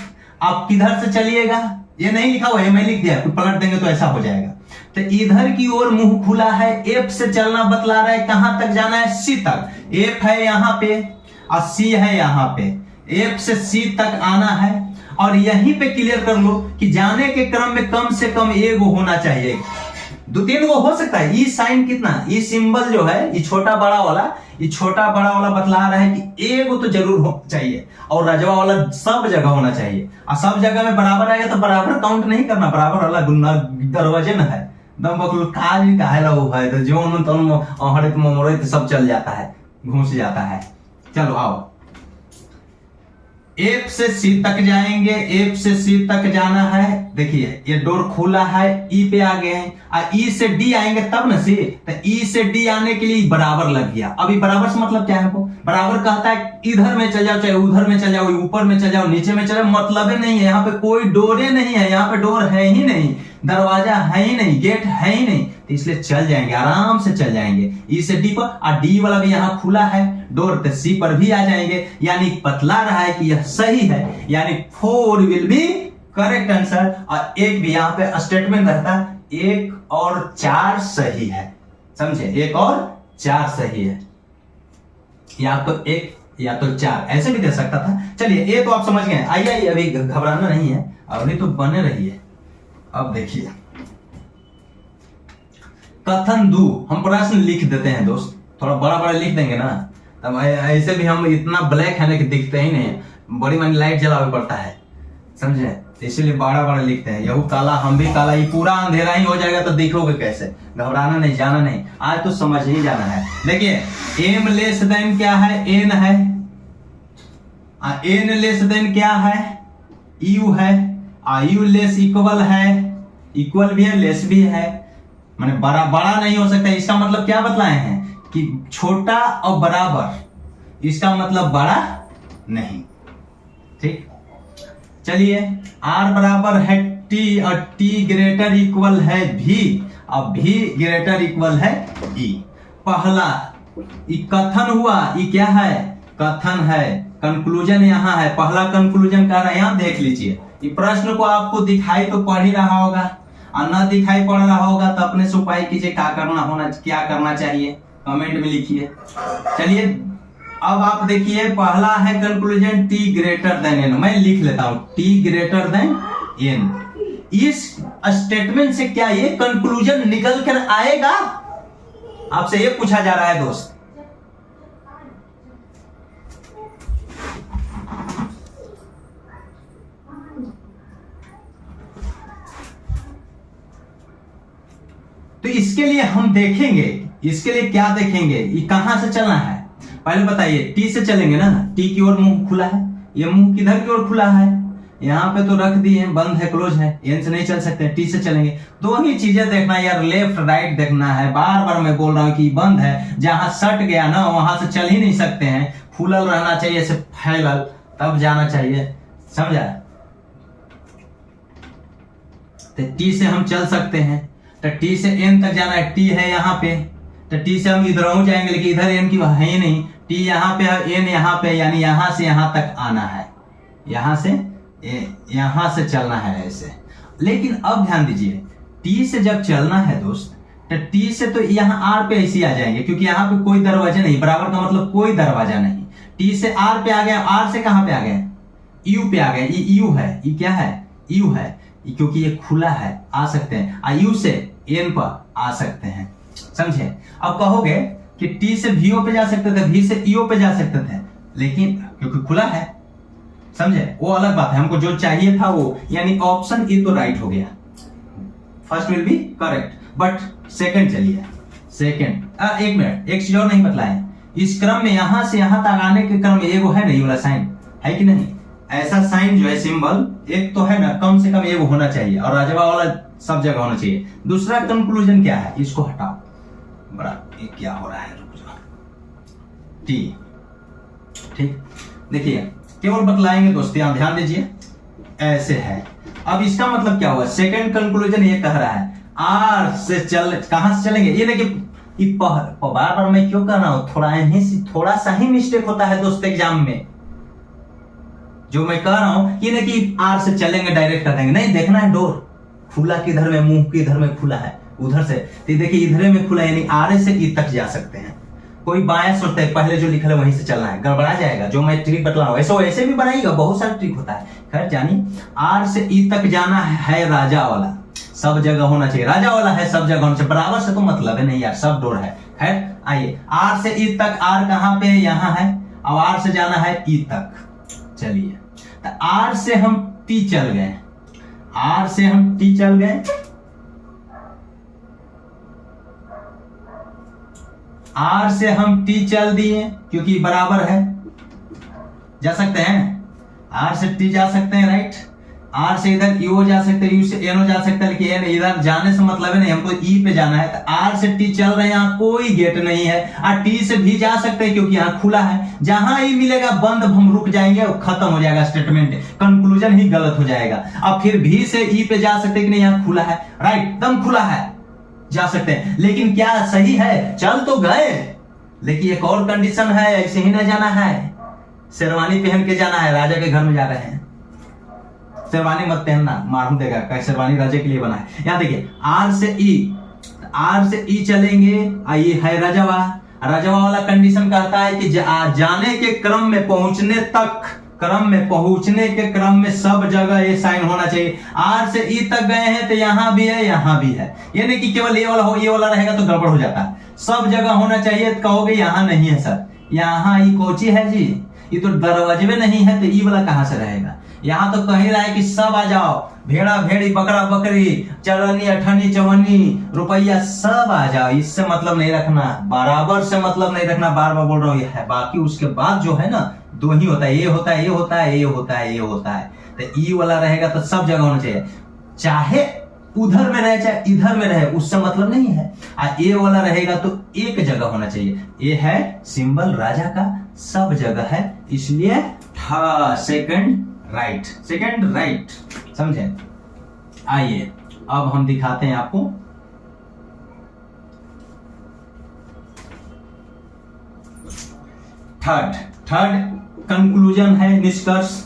आप किधर से चलिएगा, ये नहीं लिखा हुआ है, मैं लिख दिया, पलट देंगे तो ऐसा हो जाएगा। तो इधर की ओर मुंह खुला है, F से चलना बतला रहा है, कहां तक जाना है? C तक। F है यहाँ पे और C है यहाँ पे, F से C तक आना है। और यहीं पे क्लियर कर लो कि जाने के क्रम में कम से कम एगो होना चाहिए, 2-3 गो हो सकता है। ई साइन कितना, ई सिंबल जो है, ये छोटा बड़ा वाला, ये छोटा बड़ा वाला बतला रहा है कि एगो तो जरूर हो चाहिए, और रजवा वाला सब जगह होना चाहिए। और सब जगह में बराबर आएगा तो बराबर काउंट नहीं करना, बराबर वाला दरवाजे में है दम बकल काज ही काहे लो है, तो जो हड़क मोमरे तो सब चल जाता है, घुस जाता है। चलो आओ, F से C तक जाएंगे, F से C तक जाना है। देखिए ये डोर खुला है, E पे आ गए हैं, और E से D आएंगे तब ना C, तो E से D आने के लिए बराबर लग गया। अभी बराबर से मतलब क्या है? वो बराबर कहता है इधर में चल जाओ, चाहे उधर में चल जाओ, ऊपर में चल जाओ, नीचे में चल जाओ, मतलब ही नहीं है। यहाँ पे कोई डोरे नहीं है, यहाँ पे डोर है ही नहीं, दरवाजा है ही नहीं, गेट है ही नहीं, तो इसलिए चल जाएंगे, आराम से चल जाएंगे E से D पर। और D वाला भी यहाँ खुला है डोर, तो C पर भी आ जाएंगे, यानी बतला रहा है कि यह सही है, यानी 4 विल बी करेक्ट आंसर। और एक भी यहाँ पे स्टेटमेंट रहता है 1 और 4 सही है, समझे, 1 और 4 सही है, या तो 1 या तो 4 ऐसे भी दे सकता था। चलिए ये तो आप समझ गए। आइए अभी घबराना नहीं है, अभी तो बने रहिए। अब देखिए कथन 2, हम प्रश्न लिख देते हैं दोस्त, थोड़ा बड़ा बड़ा लिख देंगे ना, तब ऐसे भी हम इतना ब्लैक है ना कि दिखते ही नहीं, बड़ी मानी लाइट जलावे पड़ता है, समझे, इसीलिए बड़ा बड़ा लिखते हैं। यहू काला हम भी काला, ये पूरा अंधेरा ही हो जाएगा तो देखोगे कैसे। घबराना नहीं, जाना नहीं, आज तो समझ ही जाना है। देखिए M लेस देन क्या है? N है, N लेस देन क्या है? U है, U लेस इक्वल है, इक्वल भी है, लेस भी है, माने बड़ा बड़ा नहीं हो सकता। इसका मतलब क्या बतलाए हैं कि छोटा और बराबर, इसका मतलब बड़ा नहीं, ठीक। चलिए R बराबर है T और T ग्रेटर इक्वल है V और V ग्रेटर इक्वल है E। पहला ये कथन हुआ, ये क्या है? कथन है। कंक्लूजन यहाँ है, पहला कंक्लूजन कर रहा है, यहाँ देख लीजिए। ये प्रश्न को आपको दिखाई तो पड़ ही रहा होगा, और न दिखाई पड़ रहा होगा तो अपने से उपाय कीजिए, क्या करना चाहिए। कमेंट में लिखिए। चलिए अब आप देखिए, पहला है conclusion T greater than N. मैं लिख लेता हूं टी ग्रेटर देन एन। इस स्टेटमेंट से क्या ये कंक्लूजन निकल कर आएगा? आपसे ये पूछा जा रहा है दोस्त। तो इसके लिए हम देखेंगे, इसके लिए क्या देखेंगे, ये कहां से चलना है पहले बताइए। टी से चलेंगे ना, टी की ओर मुंह खुला है, ये मुंह किधर की ओर खुला है? यहाँ पे तो रख दिए, बंद है, क्लोज है, एन से नहीं चल सकते, टी से चलेंगे। दो ही चीजें देखना यार, लेफ्ट राइट देखना है। बार बार मैं बोल रहा हूँ कि बंद है, जहां सट गया ना वहां से चल ही नहीं सकते हैं। फूलल रहना चाहिए, ऐसे फैलल, तब जाना चाहिए, समझा? तो टी से हम चल सकते हैं, तो टी से एन तक जाना है। टी है यहाँ पे, तो टी से हम इधर जाएंगे, लेकिन इधर एन की है ही नहीं। टी यहाँ पे है, एन यहाँ पे, यानी यहां से यहां तक आना है, यहां से चलना है ऐसे। लेकिन अब ध्यान दीजिए, टी से जब चलना है दोस्त, तो टी से तो यहाँ आर पे ऐसे आ जाएंगे, क्योंकि यहाँ पे कोई दरवाजा नहीं, बराबर का मतलब कोई दरवाजा नहीं। टी से आर पे आ गया, आर से कहां पे आ गए? यू पे आ गए। ये यू है, ये क्या है? यू है, क्योंकि ये खुला है, आ सकते हैं। यू से एन पर आ सकते हैं, समझे? अब कहोगे कि टी से वीओ पे जा सकते थे, वी से ईओ पे जा सकते थे, लेकिन क्योंकि खुला है, समझे? वो अलग बात है, हमको जो चाहिए था वो, यानी ऑप्शन ए तो राइट हो गया, first will be correct. But second चलिए, सेकंड एक मिनट, एक चीज और नहीं बतलाए। इस क्रम में यहां से यहां तक आने के क्रम में एगो है नहीं वाला साइन, है कि नहीं? ऐसा साइन जो है सिंबल एक तो है ना, कम से कम एगो होना चाहिए, और राजवा वाला सब जगह होना चाहिए। दूसरा कंक्लूजन क्या है, इसको हटाओ, बड़ा ये क्या हो रहा है, रुक जाओ। टी, ठीक, देखिए केवल बतलाएंगे दोस्त, यहां ध्यान दीजिए, ऐसे है। अब इसका मतलब क्या हुआ? सेकंड कंक्लूजन ये कह रहा है आर से चल, कहां से चलेंगे? ये देखिए, बार बार मैं क्यों कर रहा हूं, थोड़ा सा ही मिस्टेक होता है दोस्त एग्जाम में। जो मैं कह रहा हूं ये नहीं कि आर से चलेंगे डायरेक्ट कर देंगे, नहीं, देखना है डोर खुला किधर में, मुंह किधर में खुला है, उधर से। तो देखिए इधर में खुला, यानी आर से ई तक जा सकते हैं। कोई बाया सोचता है पहले जो लिखा है वहीं से चलना है, गड़बड़ा जाएगा। जो मैं ट्रिक बतला रहा हूं ऐसे भी बनाइएगा, बहुत सारा ट्रिक होता है। खैर जानिए, आर से ई तक जाना है राजा वाला, सब जगह होना चाहिए। राजा वाला है, सब जगह होना चाहिए, बराबर से तो मतलब है नहीं यार, सब डोर है। खैर आइए, आर से ई तक, आर कहां पे है? यहां है। अब आर से जाना है ई तक, चलिए। तो आर से हम टी चल गए, आर से हम टी चल गए, आर से हम टी चल दिए, क्योंकि बराबर है, जा सकते हैं। आर से टी जा सकते हैं, राइट। आर से इधर यू जा सकते हैं, यू से एन जा सकता है, लेकिन एन इधर जाने से मतलब है नहीं, हमको ई पे जाना है। तो आर से टी चल रहे हैं, यहाँ कोई गेट नहीं है। और टी से भी जा सकते हैं, क्योंकि यहाँ खुला है। जहां ई मिलेगा बंद, हम रुक जाएंगे और खत्म हो जाएगा स्टेटमेंट, कंक्लूजन ही गलत हो जाएगा। अब फिर भी से ई पे जा सकते हैं कि नहीं, यहाँ खुला है, राइट, एकदम खुला है, जा सकते हैं। लेकिन क्या सही है? चल तो गए, लेकिन एक और कंडीशन है, ऐसे ही ना जाना है, शेरवानी पहन के जाना है। राजा के घर में जा रहे हैं, शेरवानी मत पहनना, मालूम देगा क्या शेरवानी राजा के लिए बना है। यहां देखिए, आर से ई, आर से ई चलेंगे, ये है राजवा। राजवा वाला कंडीशन कहता है कि जाने के क्रम में, पहुंचने तक क्रम में, पहुंचने के क्रम में सब जगह ये साइन होना चाहिए। आर से ई तक गए हैं तो यहां भी है, यहां भी है, ये नहीं कि केवल ये वाला हो, ये वाला रहेगा तो गड़बड़ हो जाता है। सब जगह होना चाहिए। तो कहोगे यहां नहीं है सर, यहां ई कोची है जी, ये तो दरवाजे में नहीं है, तो ई वाला कहां से रहेगा? यहाँ तो कह रहा है कि सब आ जाओ, भेड़ा भेड़ी, बकरा बकरी, चरनी अठनी चवन्नी, रुपया, सब आ जाओ। इससे मतलब नहीं रखना, बराबर से मतलब नहीं रखना, बार बार बोल रहा हूँ ये है। बाकी उसके बाद जो है ना, दो ही होता है, ये होता है, ये होता है, ये होता है, ये होता है। तो ई वाला रहेगा तो सब जगह होना चाहिए, चाहे उधर में रहे चाहे इधर में रहे, उससे मतलब नहीं है। ए वाला रहेगा तो एक जगह होना चाहिए। ये है सिंबल राजा का, सब जगह है, इसलिए सेकंड राइट, सेकंड राइट, समझे? आइए अब हम दिखाते हैं आपको। थर्ड कंक्लूजन है, निष्कर्ष।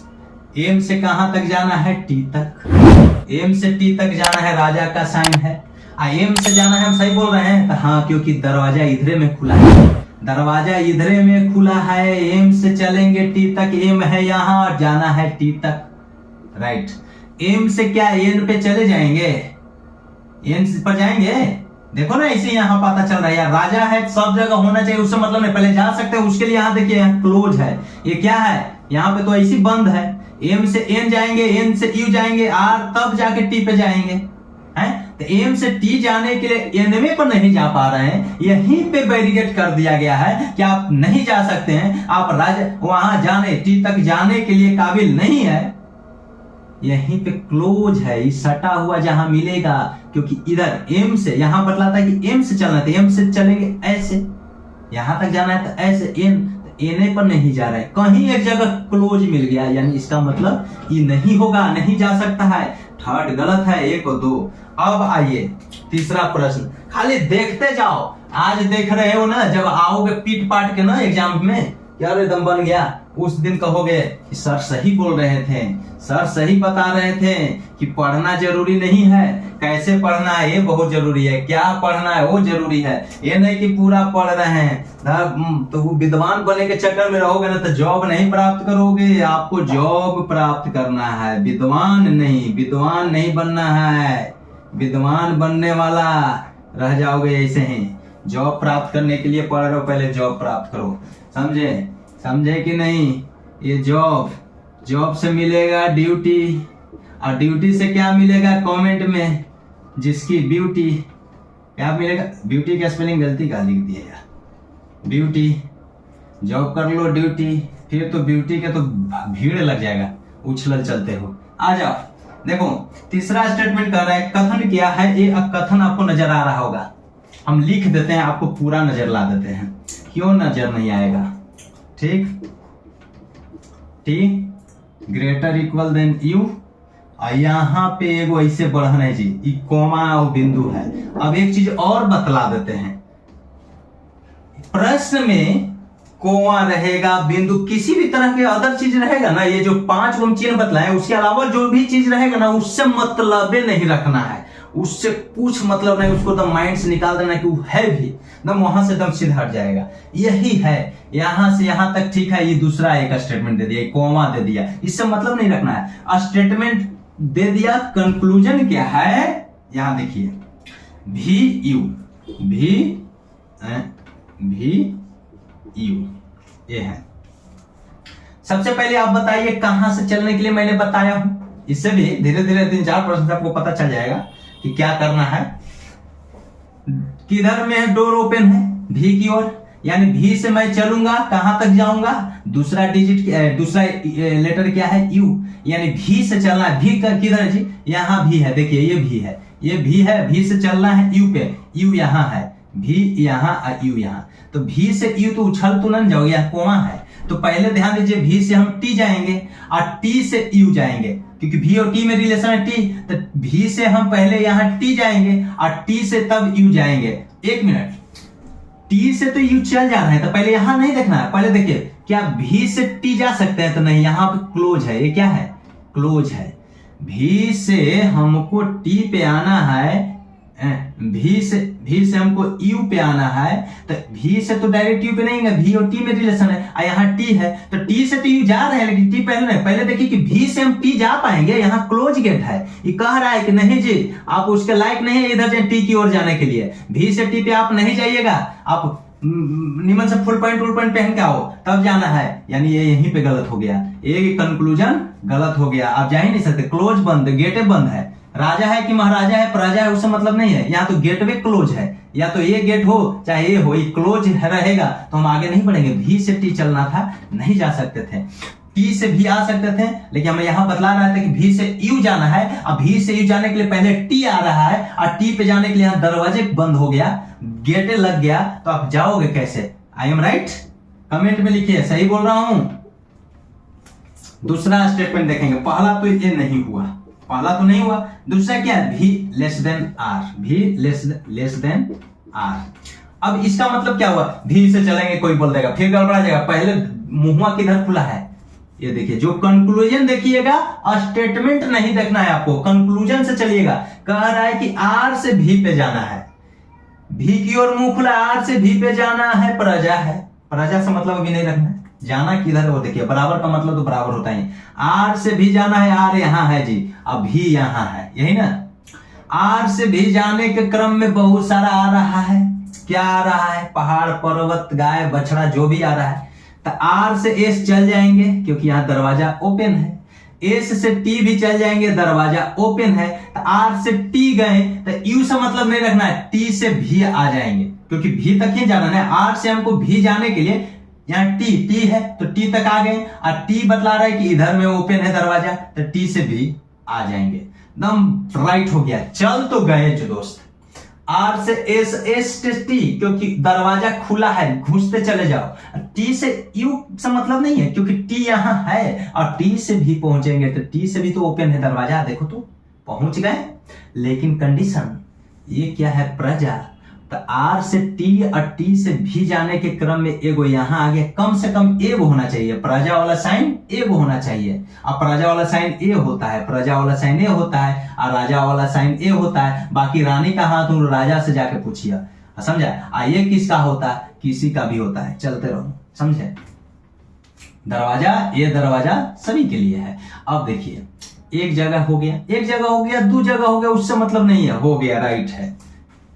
एम से कहां तक जाना है? टी तक। एम से टी तक जाना है, राजा का साइन है। एम से जाना है, हम सही बोल रहे हैं। तो हाँ, क्योंकि दरवाजा इधरे में खुला है, दरवाजा इधरे में खुला है। एम से चलेंगे टी तक, एम है यहाँ और जाना है टी तक, राइट। एम से क्या एन पे चले जाएंगे, एन पर जाएंगे। देखो ना, इसे यहाँ पता चल रहा है यार, राजा है सब जगह होना चाहिए, उससे मतलब नहीं, पहले जा सकते हैं उसके लिए। यहाँ देखिए, यहाँ क्लोज है, ये क्या है, यहाँ पे तो ऐसी बंद है। एम से एन जाएंगे, एन से यू जाएंगे, आर तब जाके टी पे जाएंगे, हैं। तो एम से टी जाने के लिए एनवे पर नहीं जा पा रहे हैं, यहीं पे बैरिकेड कर दिया गया है कि आप नहीं जा सकते हैं, आप राजा वहां जाने टी तक जाने के लिए काबिल नहीं है। यहीं पे क्लोज है, ये सटा हुआ जहां मिलेगा, क्योंकि इधर एम से यहाँ बतलाता है कि एम से चलना है, एम से चलेंगे ऐसे, यहां तक जाना है तो ऐसे, एन पर नहीं जा रहा है, कहीं एक जगह क्लोज मिल गया, यानी इसका मतलब ये नहीं होगा, नहीं जा सकता है। थर्ड गलत है, 1 और 2। अब आइए तीसरा प्रश्न, खाली देखते जाओ। आज देख रहे हो ना, जब आओगे पीट पाट के ना एग्जाम में, क्या एकदम बन गया, उस दिन कहोगे सर सही बोल रहे थे, सर सही बता रहे थे कि पढ़ना जरूरी नहीं है, कैसे पढ़ना है ये बहुत जरूरी है, क्या पढ़ना है वो जरूरी है। ये नहीं कि पूरा पढ़ रहे हैं तो विद्वान बनने के चक्कर में रहोगे ना तो जॉब नहीं प्राप्त करोगे। आपको जॉब प्राप्त करना है, विद्वान नहीं बनना है। विद्वान बनने वाला रह जाओगे ऐसे ही। जॉब प्राप्त करने के लिए पढ़ रहे हो, पहले जॉब प्राप्त करो, समझे कि नहीं। ये जॉब से मिलेगा ड्यूटी, और ड्यूटी से क्या मिलेगा, कमेंट में जिसकी ब्यूटी, क्या मिलेगा, ब्यूटी का स्पेलिंग गलती का लिख दिया यार, ब्यूटी। जॉब कर लो ड्यूटी, फिर तो ब्यूटी के तो भीड़ लग जाएगा, उछल चलते हो। आ जाओ, देखो तीसरा स्टेटमेंट कर रहा है, कथन क्या है। ये कथन आपको नजर आ रहा होगा, हम लिख देते हैं, आपको पूरा नजर ला देते हैं, क्यों नजर नहीं आएगा। ठीक, T greater equal than U, और यहाँ पे एगो ऐसे बढ़ना है जी, कोमा और बिंदु है। अब एक चीज और बतला देते हैं, प्रश्न में कोमा रहेगा, बिंदु, किसी भी तरह के अदर चीज रहेगा ना, ये जो 5 हम चिन्ह बतलाए, उसके अलावा जो भी चीज रहेगा ना, उससे मतलब नहीं रखना है, उससे कुछ मतलब नहीं, उसको दम माइंड से निकाल देना कि वो है भी, दम वहां से दम सीधा हट जाएगा। यही है, यहां से यहां तक ठीक है। ये दूसरा एक स्टेटमेंट दे दिया, कोमा दे दिया, इससे मतलब नहीं रखना है। स्टेटमेंट दे दिया, कंक्लूजन क्या है, यहां देखिए, भी यू ये है। सबसे पहले आप बताइए कहां से चलने के लिए मैंने बताया हूं, इससे भी धीरे धीरे 3-4 प्रश्न आपको पता चल जाएगा कि क्या करना है। किधर में डोर ओपन है, भी की ओर, यानी भी से मैं चलूंगा, कहां तक जाऊंगा, दूसरा लेटर क्या है, यू, यानी भी से चलना है। भी का किधर है जी, यहाँ भी है, देखिए ये भी है, भी से चलना है यू पे, यू यहाँ है, भी यहाँ, यू यहाँ। तो भी से यू तो उछल तो नहीं जाओगे, यहाँ कोमा है। तो पहले ध्यान दीजिए, भी से हम टी जाएंगे और टी से यू जाएंगे, क्योंकि भी और टी में रिलेशन है टी। तो भी से हम पहले यहाँ टी जाएंगे और टी से तब यू जाएंगे। 1 मिनट, टी से तो यू चल जा रहे हैं, तो पहले यहां नहीं देखना है, पहले देखिए क्या भी से टी जा सकते हैं, तो नहीं, यहाँ पे क्लोज है, ये क्या है, क्लोज है। भी से हमको टी पे आना है, भी से हमको यू पे आना है, तो भी से तो डायरेक्ट यू पे नहीं है, भी और टी में रिलेशन है, और यहाँ टी है, तो टी से तो यू जा रहे हैं, लेकिन टी पहले नहीं। पहले देखिए कि भी से हम टी जा पाएंगे, यहाँ क्लोज गेट है, ये कह रहा है कि नहीं जी आप उसके लायक नहीं है इधर टी की ओर जाने के लिए, भी से टी पे आप नहीं जाइएगा, आप निमन से फुल पैंट पहन के आओ तब जाना है, यानी ये यहीं पे गलत हो गया, एक कंक्लूजन गलत हो गया, आप जा ही नहीं सकते, क्लोज बंद, गेटे बंद है। राजा है कि महाराजा है, प्रजा है, उससे मतलब नहीं है, यहाँ तो गेटवे क्लोज है, या तो ये गेट हो चाहे ये हो, ये क्लोज रहेगा तो हम आगे नहीं बढ़ेंगे। भी से टी चलना था, नहीं जा सकते थे, टी से भी आ सकते थे, लेकिन हमें यहाँ बतला रहा था कि भी से यू जाना है, अब भी से यू जाने के लिए पहले टी आ रहा है, और टी पे जाने के लिए यहाँ दरवाजे बंद हो गया, गेटे लग गया, तो आप जाओगे कैसे। आई एम राइट, कमेंट में लिखिए सही बोल रहा हूं। दूसरा स्टेटमेंट देखेंगे, पहला तो ये नहीं हुआ, पहला तो नहीं हुआ, दूसरा क्या है, भी लेस देन आर, भी लेस देन आर। अब इसका मतलब क्या हुआ, भी से चलेंगे, कोई बोल देगा फिर गड़बड़ा जाएगा, पहले मुहुआ किधर खुला है, ये देखिए, जो कंक्लूजन देखिएगा, स्टेटमेंट नहीं देखना है आपको, कंक्लूजन से चलिएगा। कह रहा है कि आर से भी पे जाना है, भी की ओर मुंह खुला, आर से भी पे जाना है, प्रजा है, प्रजा से मतलब अभी नहीं रखना है, जाना किधर है वो देखिए, बराबर का मतलब तो बराबर होता है। आर से भी जाना है, आर यहां है जी, अब भी यहां है, यही ना। आर से भी जाने के क्रम में बहुत सारा आ रहा है, क्या आ रहा है, पहाड़ पर्वत गाय बछड़ा जो भी आ रहा है। तो आर से एस चल जाएंगे क्योंकि यहाँ दरवाजा ओपन है, एस से टी भी चल जाएंगे, दरवाजा ओपन है। तो आर से टी गए तो यू से मतलब नहीं रखना है, टी से भी आ जाएंगे क्योंकि भी तक ही जाना है। आर से हमको भी जाने के लिए यहाँ टी है तो टी तक आ गए, और टी बतला रहा है कि इधर में ओपन है दरवाजा, तो टी से भी आ जाएंगे, एकदम राइट हो गया। चल तो गए जो दोस्त, आर से एस, एस से टी क्योंकि दरवाजा खुला है, घुसते चले जाओ। टी से यू से मतलब नहीं है क्योंकि टी यहां है, और टी से भी पहुंचेंगे तो टी से भी तो ओपन है दरवाजा, देखो तो पहुंच गए। लेकिन कंडीशन ये क्या है, प्रजा। तो आर से टी और टी से भी जाने के क्रम में एगो यहां आ गया, कम से कम एगो होना चाहिए, प्रजा वाला साइन एगो होना चाहिए। और प्रजा वाला साइन ए होता है, प्रजा वाला साइन ए होता है, और राजा वाला साइन ए होता है। बाकी रानी का हाथ तुम राजा से जाके पूछिए, समझा। ये किसका होता है, किसी का भी होता है, चलते रहो, समझे। दरवाजा, ये दरवाजा सभी के लिए है। अब देखिए, एक जगह हो गया, एक जगह हो गया, दो जगह हो गया, उससे मतलब नहीं है, हो गया, राइट है।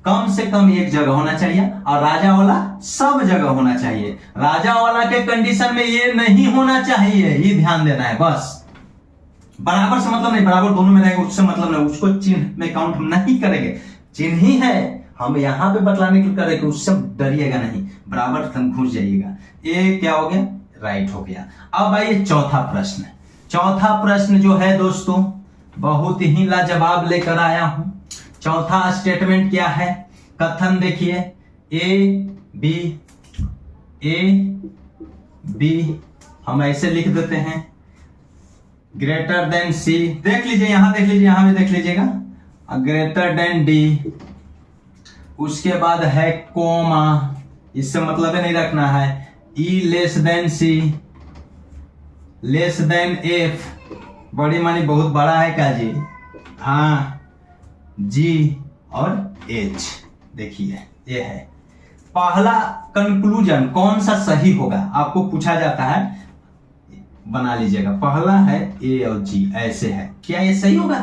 कम से कम एक जगह होना चाहिए, और राजा वाला सब जगह होना चाहिए। राजा वाला के कंडीशन में ये नहीं होना चाहिए, ये ध्यान देना है बस। बराबर से मतलब नहीं, बराबर दोनों में रहेगा, उससे मतलब नहीं, उसको चिन्ह में काउंट नहीं करेंगे। चिन्ह ही है, हम यहां पे बतलाने के लिए करेंगे, उससे डरिएगा नहीं, बराबर तुम घुस जाइएगा। ये क्या हो गया, राइट हो गया। अब आइए चौथा प्रश्न। चौथा प्रश्न जो है दोस्तों, बहुत ही लाजवाब लेकर आया हूं। चौथा स्टेटमेंट क्या है, कथन देखिए, ए बी हम ऐसे लिख देते हैं, ग्रेटर देन सी, देख लीजिए यहां, देख लीजिए यहां भी देख लीजिएगा, ग्रेटर देन डी, उसके बाद है कोमा, इससे मतलब नहीं रखना है, ई लेस देन सी, लेस देन एफ, बड़ी मानी बहुत बड़ा है क्या जी, हाँ, जी और एच। देखिए ये है पहला कंक्लूजन, कौन सा सही होगा आपको पूछा जाता है, बना लीजिएगा। पहला है ए और जी, ऐसे है, क्या ये सही होगा,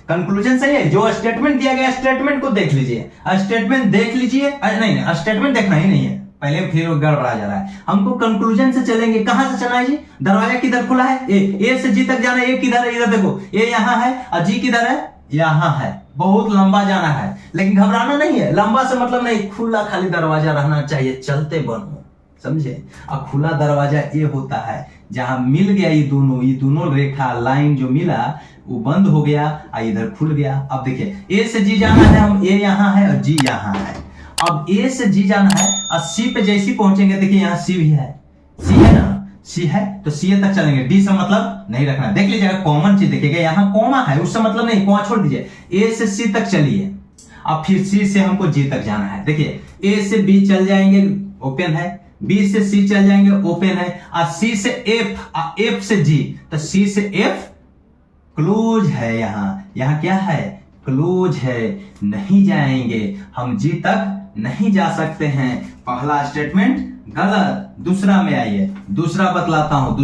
कंक्लूजन सही है। जो स्टेटमेंट दिया गया स्टेटमेंट को देख लीजिए, स्टेटमेंट देख लीजिए, नहीं स्टेटमेंट देखना ही नहीं है, पहले फिर गड़बड़ा जा रहा है। हमको कंक्लूजन से चलेंगे, कहां से चलना है जी, दरवाजा किधर खुला है, ए से जी तक जाना है, ए किधर है, इधर देखो, ए यहां है और जी किधर है, यहां है, बहुत लंबा जाना है, लेकिन घबराना नहीं है, लंबा से मतलब नहीं, खुला खाली दरवाजा रहना चाहिए, चलते बनो, समझे। अब खुला दरवाजा ये होता है जहां मिल गया ये दोनों रेखा लाइन जो मिला वो बंद हो गया और इधर खुल गया। अब देखिए, ए से जी जाना है, हम ए यहां है और जी यहां है। अब ए से जी जाना है और सी पे जैसे पहुंचेंगे, देखिए यहाँ सी भी है, सी है ना, सी है तो सी तक चलेंगे, डी से मतलब नहीं रखना। देख लीजिएगा कॉमन चीज देखिएगा, यहाँ कॉमा है, उससे मतलब नहीं, कॉमा छोड़ दीजिए, ए से सी तक चलिए, अब फिर सी से हमको जी तक जाना है। देखिए ए से बी चल जाएंगे, ओपन है, बी से सी चल जाएंगे, ओपन है, और सी से एफ, एफ से जी, तो सी से एफ क्लोज है, यहाँ क्या है, क्लोज है, नहीं जाएंगे हम, जी तक नहीं जा सकते हैं। पहला स्टेटमेंट गलत। दूसरा में आइए, दूसरा बतलाता हूं,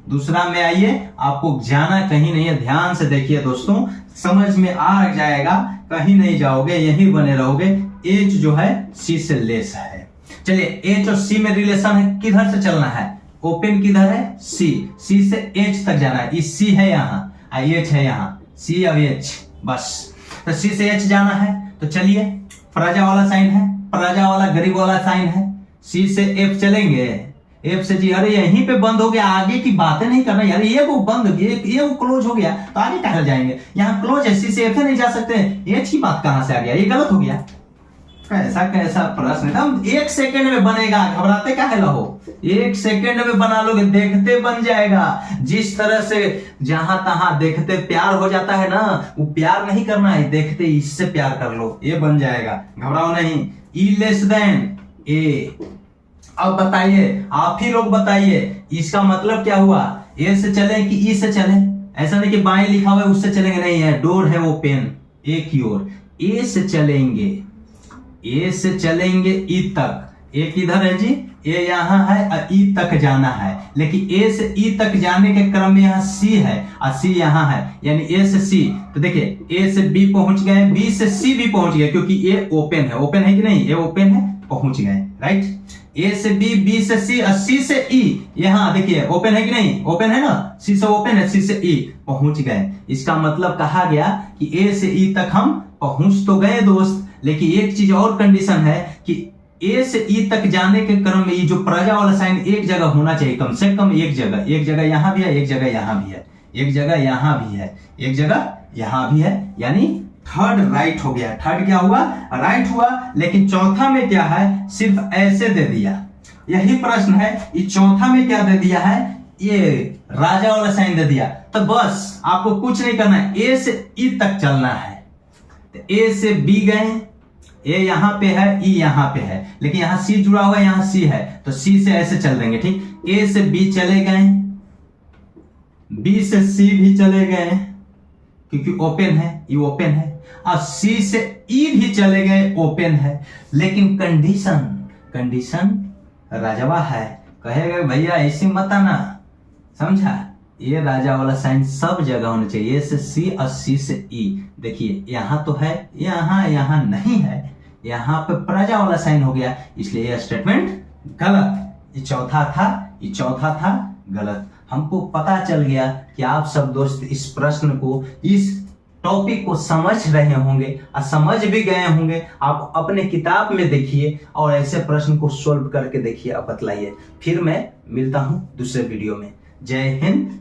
दूसरा में आइए, आपको जाना कहीं नहीं है, ध्यान से देखिए दोस्तों, समझ में आ जाएगा, कहीं नहीं जाओगे, यहीं बने रहोगे। एच जो है सी से लेस है। चलिए एच और सी में रिलेशन है, किधर से चलना है, ओपन किधर है, सी से एच तक जाना है, सी है यहाँ, एच है यहाँ, सी और एच, बस। तो सी से एच जाना है, तो चलिए, प्रजा वाला साइन है, प्रजा वाला गरीब वाला साइन है, सी से एफ चलेंगे, एफ से जी, अरे यहीं पे बंद हो गया, आगे की बातें नहीं करना यार, ये वो बंद, ये वो क्लोज हो गया, तो आगे कहा जाएंगे, यहाँ क्लोज है, सी से एफ नहीं जा सकते, एच की बात कहां से आ गया, ये गलत हो गया। कैसा प्रश्न, एकदम 1 सेकंड में बनेगा, घबराते काहे रहो, 1 सेकंड में बना लोगे, देखते बन जाएगा। जिस तरह से जहां तहां देखते प्यार हो जाता है ना, वो प्यार नहीं करना है, देखते इससे प्यार कर लो, ये बन जाएगा, घबराओ नहीं। ई लेस देन ए, अब बताइए, आप ही लोग बताइए, इसका मतलब क्या हुआ? ए से चले कि ई से चले? ऐसा नहीं कि बाएं लिखा हुआ है उससे चलेंगे, नहीं है, डोर है ओपन ए की ओर, ए से चलेंगे, ए से चलेंगे ई तक। ए किधर है जी? ए यहाँ है और ई तक जाना है, लेकिन ए से ई तक जाने के क्रम में यहाँ सी है और सी यहाँ है, यानी ए से सी। तो देखिए ए से बी पहुंच गए, बी से सी भी पहुंच गए, क्योंकि ए ओपन है। ओपन है कि नहीं? ए ओपन है, पहुंच गए, राइट। ए से बी, बी से सी और सी से ई, यहाँ देखिए ओपन है कि नहीं? ओपन है ना, सी से ओपन है, सी से ई पहुंच गए। इसका मतलब कहा गया कि ए से ई तक हम पहुंच तो गए दोस्त, लेकिन एक चीज और कंडीशन है कि ए से ई तक जाने के क्रम में ये जो प्रजा वाला साइन एक जगह होना चाहिए, कम से कम एक जगह। एक जगह यहां भी है, एक जगह यहां भी है, एक जगह यहां भी है, एक जगह यहां भी है, यानी थर्ड राइट हो गया। थर्ड क्या हुआ? राइट हुआ। लेकिन चौथा में क्या है? सिर्फ ऐसे दे दिया। यही प्रश्न है, ये चौथा में क्या दे दिया है? ये राजा वाला साइन दे दिया। तो बस आपको कुछ नहीं करना है, ए से ई तक चलना है। तो ए से बी गए, ए यहां पे है, ई यहां पे है, लेकिन यहां सी जुड़ा हुआ है, यहां सी है, तो सी से ऐसे चल देंगे, ठीक। ए से बी चले गए, बी से सी भी चले गए क्योंकि ओपन है, ये ओपन है। अब सी से ई भी चले गए, ओपन है, लेकिन कंडीशन राजवा है। कहेगा भैया ऐसे मत आना, समझा? ये राजा वाला साइन सब जगह होना चाहिए, ए से सी और सी से ई। देखिए यहां तो है, यहां नहीं है, यहां पे प्रजा वाला साइन हो गया, इसलिए यह स्टेटमेंट गलत। ये चौथा था गलत। हमको पता चल गया कि आप सब दोस्त इस प्रश्न को, इस टॉपिक को समझ रहे होंगे और समझ भी गए होंगे। आप अपने किताब में देखिए और ऐसे प्रश्न को सोल्व करके देखिए और बतलाइए। फिर मैं मिलता हूं दूसरे वीडियो में। जय हिंद,